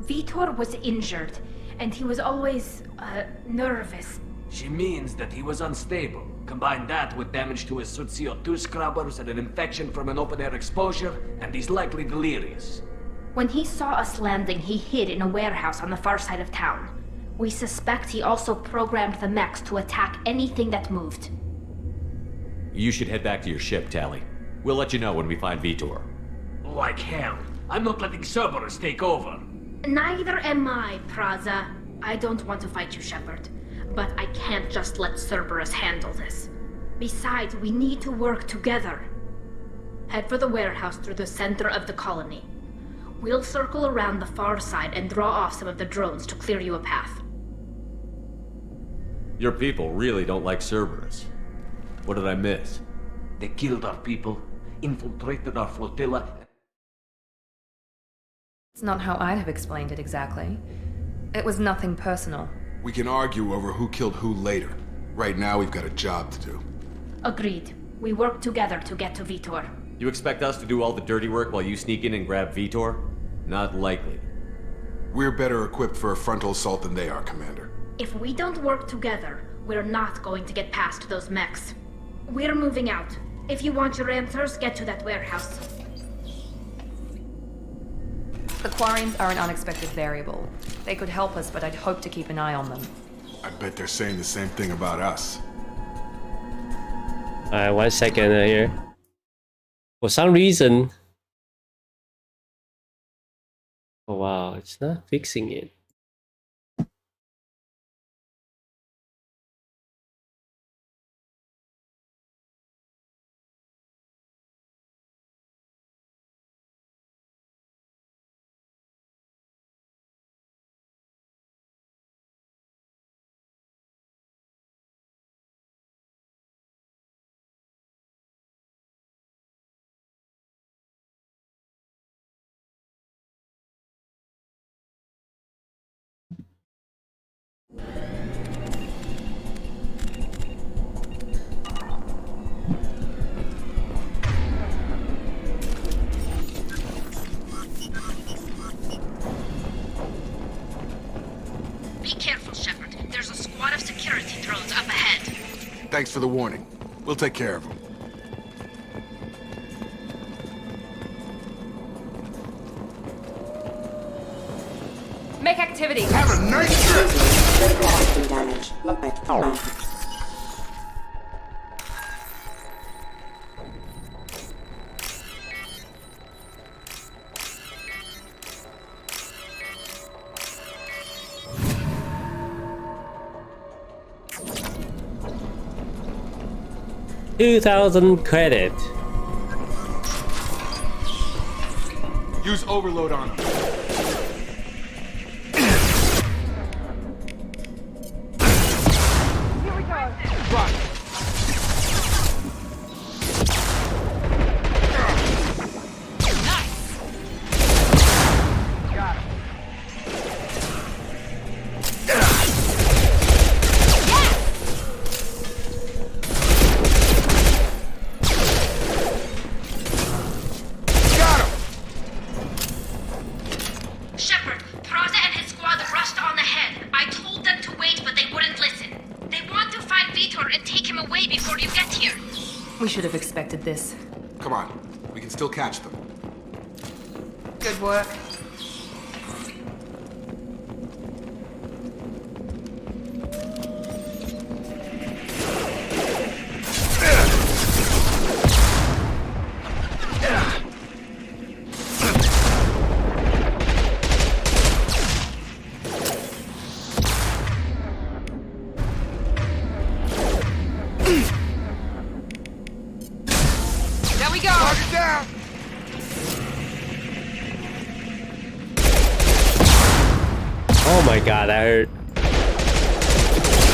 Vitor was injured, and he was always, nervous. She means that he was unstable. Combine that with damage to his suit CO2 scrubbers and an infection from an open-air exposure, and he's likely delirious. When he saw us landing, he hid in a warehouse on the far side of town. We suspect he also programmed the mechs to attack anything that moved. You should head back to your ship, Tali. We'll let you know when we find Vitor. Like hell. I'm not letting Cerberus take over. Neither am I, Praza. I don't want to fight you, Shepard. But I can't just let Cerberus handle this. Besides, we need to work together. Head for the warehouse through the center of the colony. We'll circle around the far side and draw off some of the drones to clear you a path. Your people really don't like Cerberus. What did I miss? They killed our people, infiltrated our flotilla. It's not how I'd have explained it exactly. It was nothing personal. We can argue over who killed who later. Right now, we've got a job to do. Agreed. We work together to get to Vitor. You expect us to do all the dirty work while you sneak in and grab Vitor? Not likely. We're better equipped for a frontal assault than they are, Commander. If we don't work together, we're not going to get past those mechs. We're moving out. If you want your answers, get to that warehouse. The Quarians are an unexpected variable. They could help us, but I'd hope to keep an eye on them. I bet they're saying the same thing about us. Alright, 1 second here. For some reason... Oh wow, it's not fixing it. Be careful, Shepard. There's a squad of security drones up ahead. Thanks for the warning. We'll take care of them. Make activity. Have a nice trip! Damage. $2,000 credit. Use overload on them. We should have expected this. Come on, we can still catch them. Good work. Oh my god, that hurt.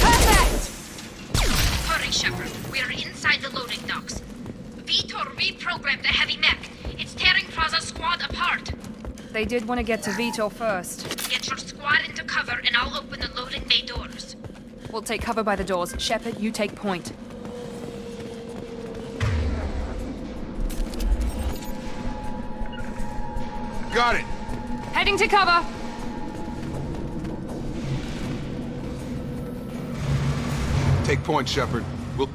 Perfect! Hurry, Shepard. We're inside the loading docks. Vitor reprogrammed the heavy mech. It's tearing Praza's squad apart. They did want to get to Vitor first. Get your squad into cover and I'll open the loading bay doors. We'll take cover by the doors. Shepard, you take point. Got it! Heading to cover! Take point, Shepard. We'll...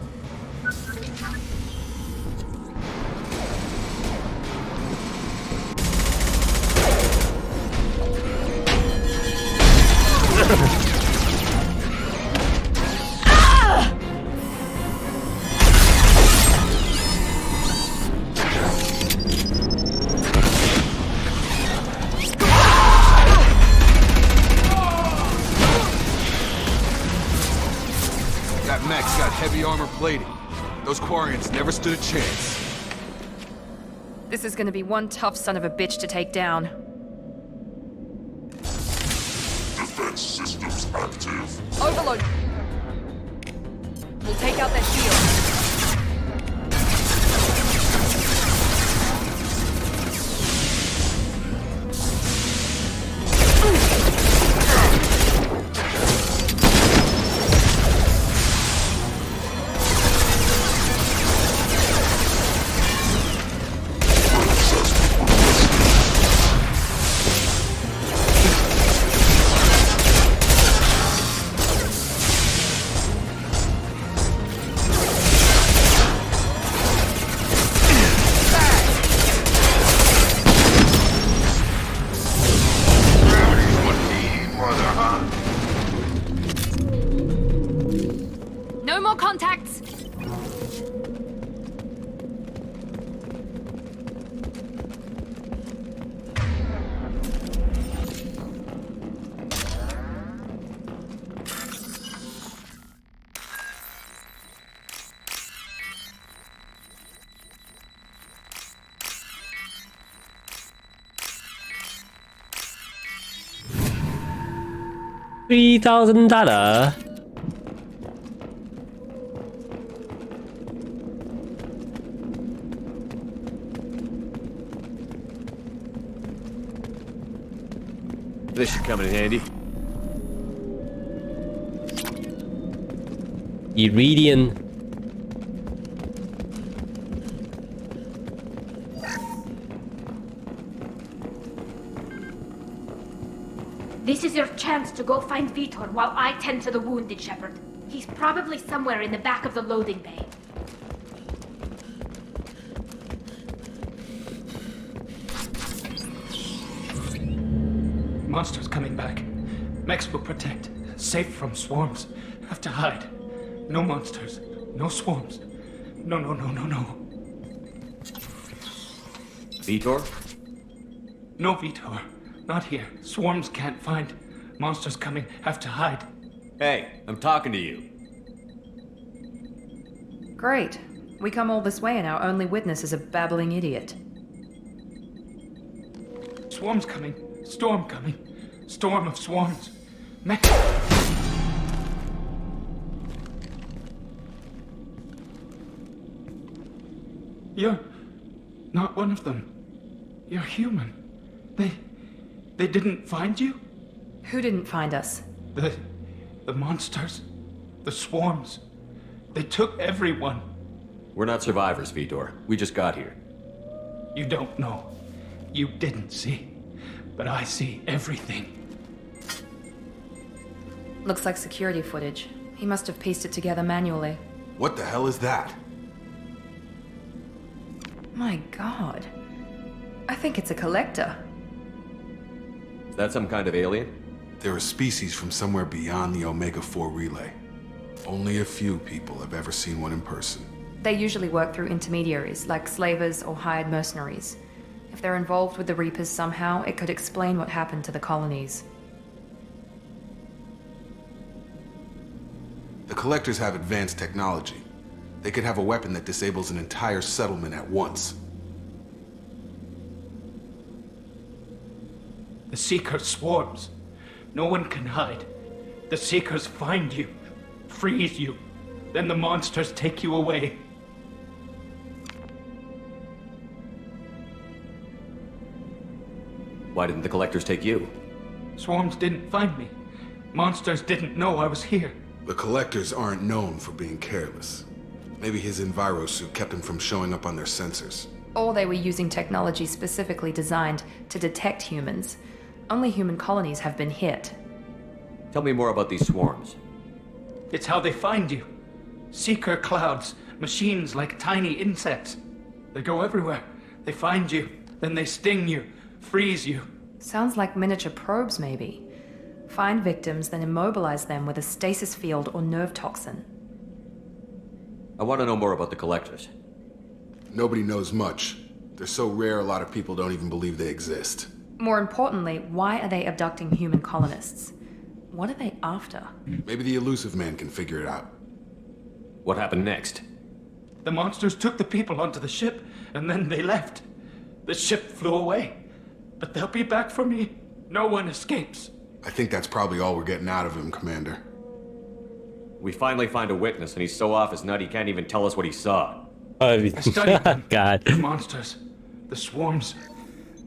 That mech's got heavy armor plating. Those Quarians never stood a chance. This is gonna be one tough son of a bitch to take down. Defense systems active. Overload! We'll take out their shield. No more contacts! $3,000. This should come in handy. Iridian. This is your chance to go find Vitor while I tend to the wounded, Shepard. He's probably somewhere in the back of the loading bay. Monsters coming back. Mechs will protect. Safe from swarms. Have to hide. No monsters. No swarms. No. Vitor? No Vitor. Not here. Swarms can't find. Monsters coming. Have to hide. Hey, I'm talking to you. Great. We come all this way and our only witness is a babbling idiot. Swarms coming. Storm coming. Storm of swarms. Mech. You're not one of them. You're human. They didn't find you? Who didn't find us? The monsters. The swarms. They took everyone. We're not survivors, Vitor. We just got here. You don't know. You didn't see. But I see everything. Looks like security footage. He must have pieced it together manually. What the hell is that? My god. I think it's a collector. Is that some kind of alien? They're a species from somewhere beyond the Omega-4 relay. Only a few people have ever seen one in person. They usually work through intermediaries, like slavers or hired mercenaries. If they're involved with the Reapers somehow, it could explain what happened to the colonies. The Collectors have advanced technology. They could have a weapon that disables an entire settlement at once. The Seeker swarms. No one can hide. The Seekers find you, freeze you, then the monsters take you away. Why didn't the Collectors take you? Swarms didn't find me. Monsters didn't know I was here. The Collectors aren't known for being careless. Maybe his Enviro suit kept him from showing up on their sensors. Or they were using technology specifically designed to detect humans. Only human colonies have been hit. Tell me more about these swarms. It's how they find you. Seeker clouds, machines like tiny insects. They go everywhere. They find you, then they sting you, freeze you. Sounds like miniature probes, maybe. Find victims, then immobilize them with a stasis field or nerve toxin. I want to know more about the Collectors. Nobody knows much. They're so rare, a lot of people don't even believe they exist. More importantly, why are they abducting human colonists? What are they after? Maybe the Elusive Man can figure it out. What happened next? The monsters took the people onto the ship, and then they left. The ship flew away. But they'll be back for me. No one escapes. I think that's probably all we're getting out of him, Commander. We finally find a witness, and he's so off his nut he can't even tell us what he saw. I studied them. God. The monsters. The swarms.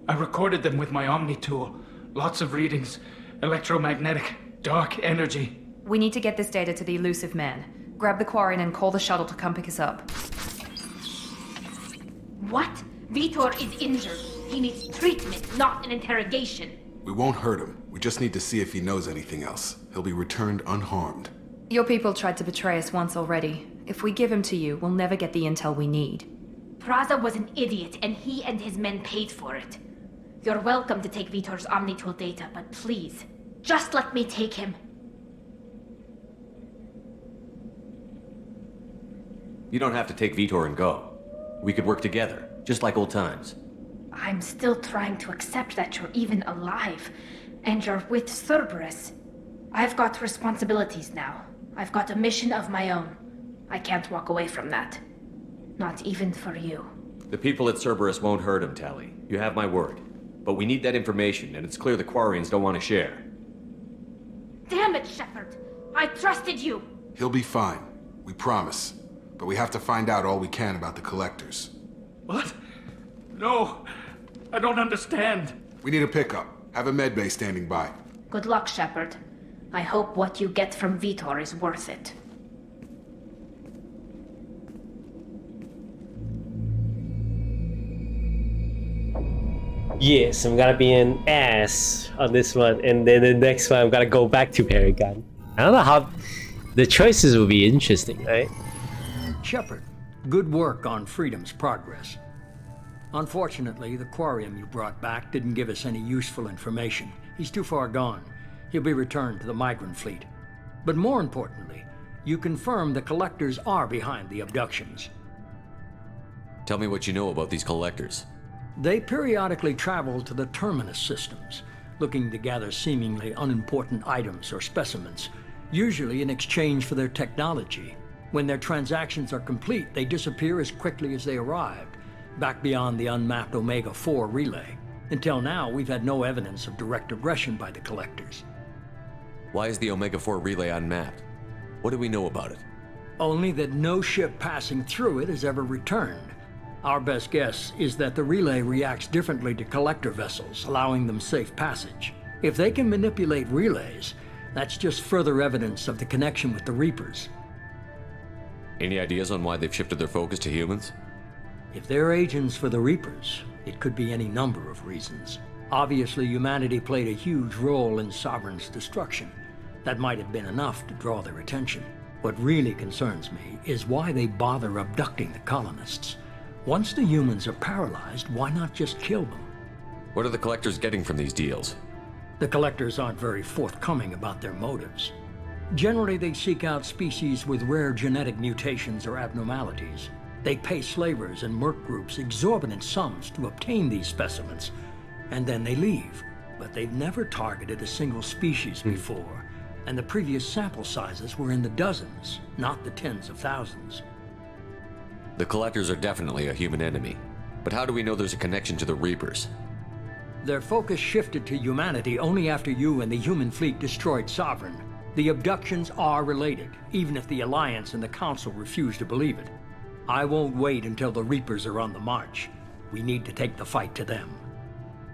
I recorded them with my Omni tool. Lots of readings. Electromagnetic. Dark energy. We need to get this data to the Elusive Man. Grab the Quarian and call the shuttle to come pick us up. What? Vitor is injured. He needs treatment, not an interrogation. We won't hurt him. We just need to see if he knows anything else. He'll be returned unharmed. Your people tried to betray us once already. If we give him to you, we'll never get the intel we need. Praza was an idiot, and he and his men paid for it. You're welcome to take Vitor's Omnitool data, but please, just let me take him. You don't have to take Vitor and go. We could work together, just like old times. I'm still trying to accept that you're even alive, and you're with Cerberus. I've got responsibilities now. I've got a mission of my own. I can't walk away from that. Not even for you. The people at Cerberus won't hurt him, Tali. You have my word. But we need that information, and it's clear the Quarians don't want to share. Damn it, Shepard! I trusted you! He'll be fine. We promise. But we have to find out all we can about the Collectors. What? No! I don't understand. We need a pickup. Have a medbay standing by. Good luck, Shepard. I hope what you get from Vitor is worth it. Yes, I'm gonna be an ass on this one, and then the next one I'm gonna go back to Paragon. I don't know how the choices will be interesting, right? Shepard, good work on Freedom's progress. Unfortunately, the Quarium you brought back didn't give us any useful information. He's too far gone. He'll be returned to the migrant fleet. But more importantly, you confirmed the Collectors are behind the abductions. Tell me what you know about these Collectors. They periodically travel to the Terminus systems, looking to gather seemingly unimportant items or specimens, usually in exchange for their technology. When their transactions are complete, they disappear as quickly as they arrived, back beyond the unmapped Omega-4 relay. Until now, we've had no evidence of direct aggression by the Collectors. Why is the Omega-4 relay unmapped? What do we know about it? Only that no ship passing through it has ever returned. Our best guess is that the relay reacts differently to Collector vessels, allowing them safe passage. If they can manipulate relays, that's just further evidence of the connection with the Reapers. Any ideas on why they've shifted their focus to humans? If they're agents for the Reapers, it could be any number of reasons. Obviously, humanity played a huge role in Sovereign's destruction. That might have been enough to draw their attention. What really concerns me is why they bother abducting the colonists. Once the humans are paralyzed, why not just kill them? What are the Collectors getting from these deals? The Collectors aren't very forthcoming about their motives. Generally, they seek out species with rare genetic mutations or abnormalities. They pay slavers and merc groups exorbitant sums to obtain these specimens, and then they leave. But they've never targeted a single species before, and the previous sample sizes were in the dozens, not the tens of thousands. The Collectors are definitely a human enemy, but how do we know there's a connection to the Reapers? Their focus shifted to humanity only after you and the human fleet destroyed Sovereign. The abductions are related, even if the Alliance and the Council refuse to believe it. I won't wait until the Reapers are on the march. We need to take the fight to them.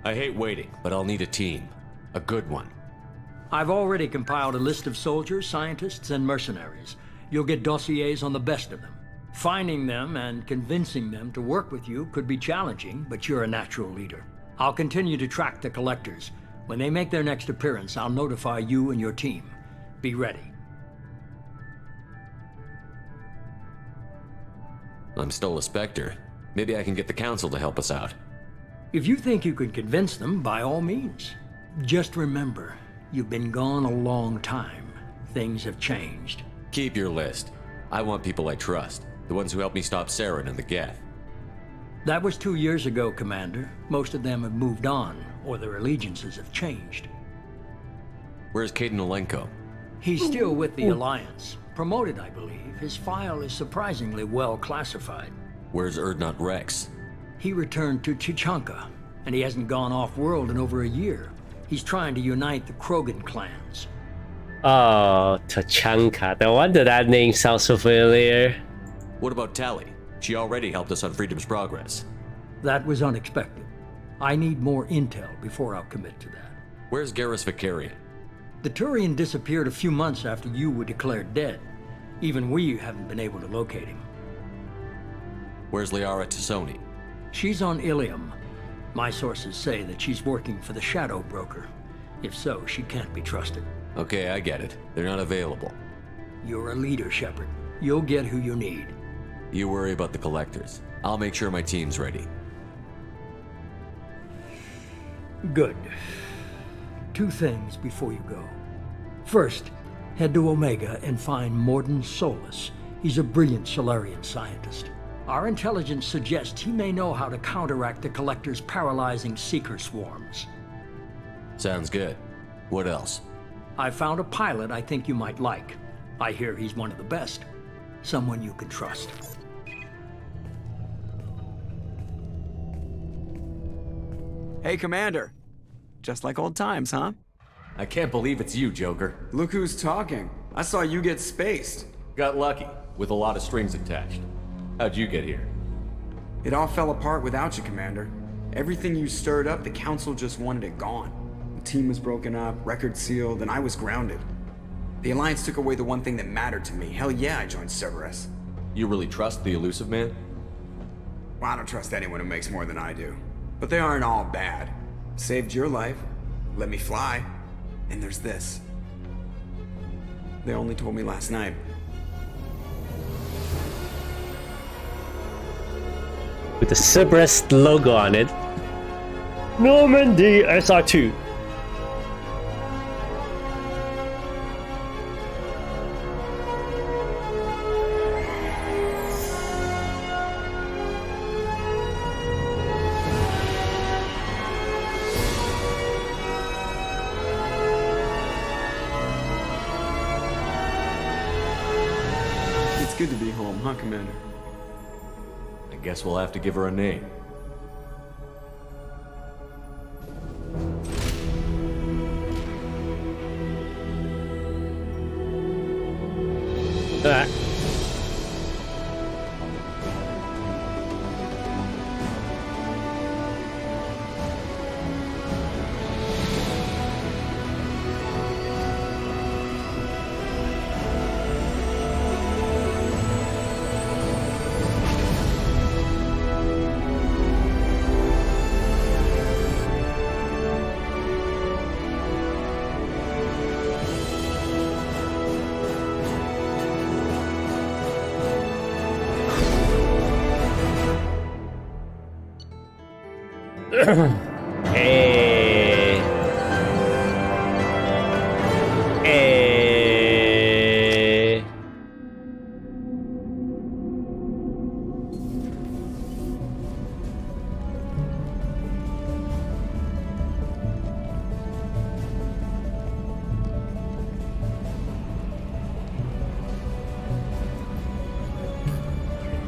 I hate waiting, but I'll need a team. A good one. I've already compiled a list of soldiers, scientists, and mercenaries. You'll get dossiers on the best of them. Finding them and convincing them to work with you could be challenging, but you're a natural leader. I'll continue to track the Collectors. When they make their next appearance, I'll notify you and your team. Be ready. I'm still a Spectre. Maybe I can get the Council to help us out. If you think you can convince them, by all means. Just remember, you've been gone a long time. Things have changed. Keep your list. I want people I trust. The ones who helped me stop Saren and the Geth. That was 2 years ago, Commander. Most of them have moved on, or their allegiances have changed. Where's Kaidan Alenko? He's still with the Alliance. Promoted, I believe. His file is surprisingly well classified. Where's Urdnot Rex? He returned to Chichanka, and he hasn't gone off-world in over a year. He's trying to unite the Krogan clans. Oh, Tachanka. No wonder that name sounds so familiar. What about Tali? She already helped us on Freedom's progress. That was unexpected. I need more intel before I'll commit to that. Where's Garrus Vakarian? The Turian disappeared a few months after you were declared dead. Even we haven't been able to locate him. Where's Liara T'Soni? She's on Ilium. My sources say that she's working for the Shadow Broker. If so, she can't be trusted. Okay, I get it. They're not available. You're a leader, Shepard. You'll get who you need. You worry about the Collectors. I'll make sure my team's ready. Good. 2 things before you go. First, head to Omega and find Mordin Solus. He's a brilliant Solarian scientist. Our intelligence suggests he may know how to counteract the Collector's paralyzing Seeker swarms. Sounds good. What else? I found a pilot I think you might like. I hear he's one of the best. Someone you can trust. Hey, Commander. Just like old times, huh? I can't believe it's you, Joker. Look who's talking. I saw you get spaced. Got lucky, with a lot of strings attached. How'd you get here? It all fell apart without you, Commander. Everything you stirred up, the Council just wanted it gone. The team was broken up, record sealed, and I was grounded. The Alliance took away the one thing that mattered to me. Hell yeah, I joined Cerberus. You really trust the Illusive Man? Well, I don't trust anyone who makes more than I do. But they aren't all bad. Saved your life, let me fly, and there's this. They only told me last night. With the Cerberus logo on it. Normandy SR2. It's good to be home, huh, Commander? I guess we'll have to give her a name. Ah. Hey. Hey.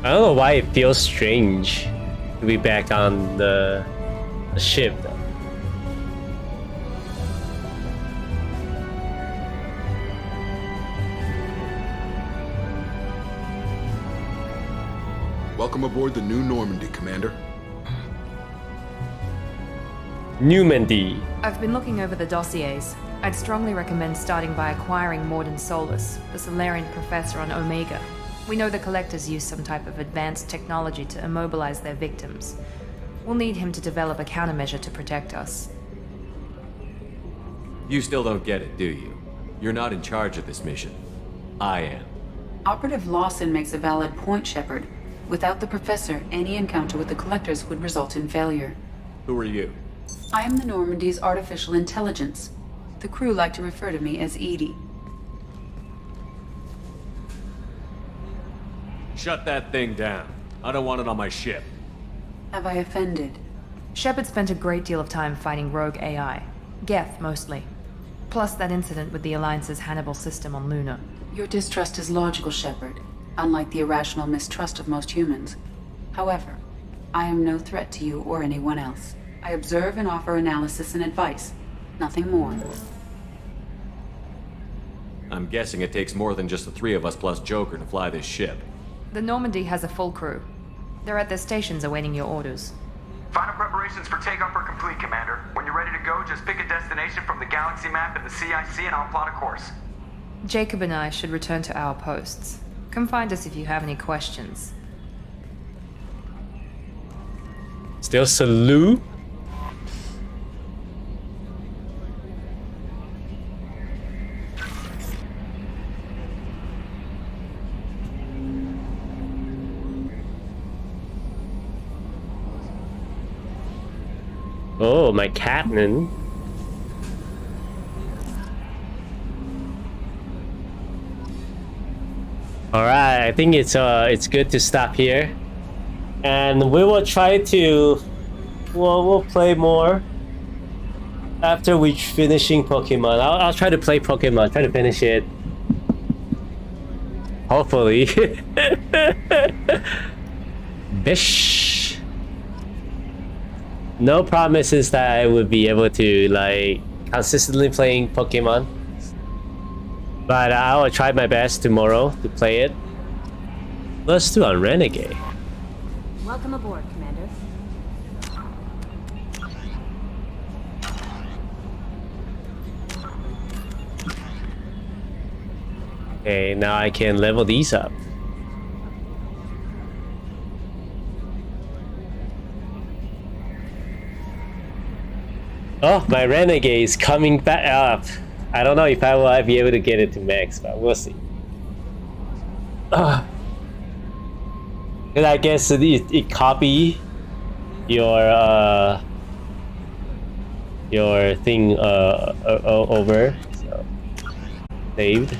I don't know why it feels strange to be back on the ship. Welcome aboard the new Normandy, Commander. Normandy. I've been looking over the dossiers. I'd strongly recommend starting by acquiring Morden Solus, the Solarian professor on Omega. We know the Collectors use some type of advanced technology to immobilize their victims. We'll need him to develop a countermeasure to protect us. You still don't get it, do you? You're not in charge of this mission. I am. Operative Lawson makes a valid point, Shepard. Without the Professor, any encounter with the Collectors would result in failure. Who are you? I am the Normandy's artificial intelligence. The crew like to refer to me as EDI. Shut that thing down. I don't want it on my ship. Have I offended? Shepard spent a great deal of time fighting rogue AI. Geth, mostly. Plus that incident with the Alliance's Hannibal system on Luna. Your distrust is logical, Shepard, unlike the irrational mistrust of most humans. However, I am no threat to you or anyone else. I observe and offer analysis and advice. Nothing more. I'm guessing it takes more than just the three of us plus Joker to fly this ship. The Normandy has a full crew. They're at their stations awaiting your orders. Final preparations for takeoff are complete, Commander. When you're ready to go, just pick a destination from the galaxy map and the CIC and I'll plot a course. Jacob and I should return to our posts. Come find us if you have any questions. Still salute. Oh, my Captain. Alright, I think it's good to stop here. And we will try to we'll play more after we finishing Pokemon. I'll try to play Pokemon, try to finish it. Hopefully. Bish. No promises that I would be able to like consistently playing Pokemon, but I will try my best tomorrow to play it. Let's do on Renegade. Welcome aboard, Commander. Okay, now I can level these up. Oh, my Renegade is coming back up. I don't know if I will be able to get it to max, but we'll see. And I guess it copy your thing over, so saved.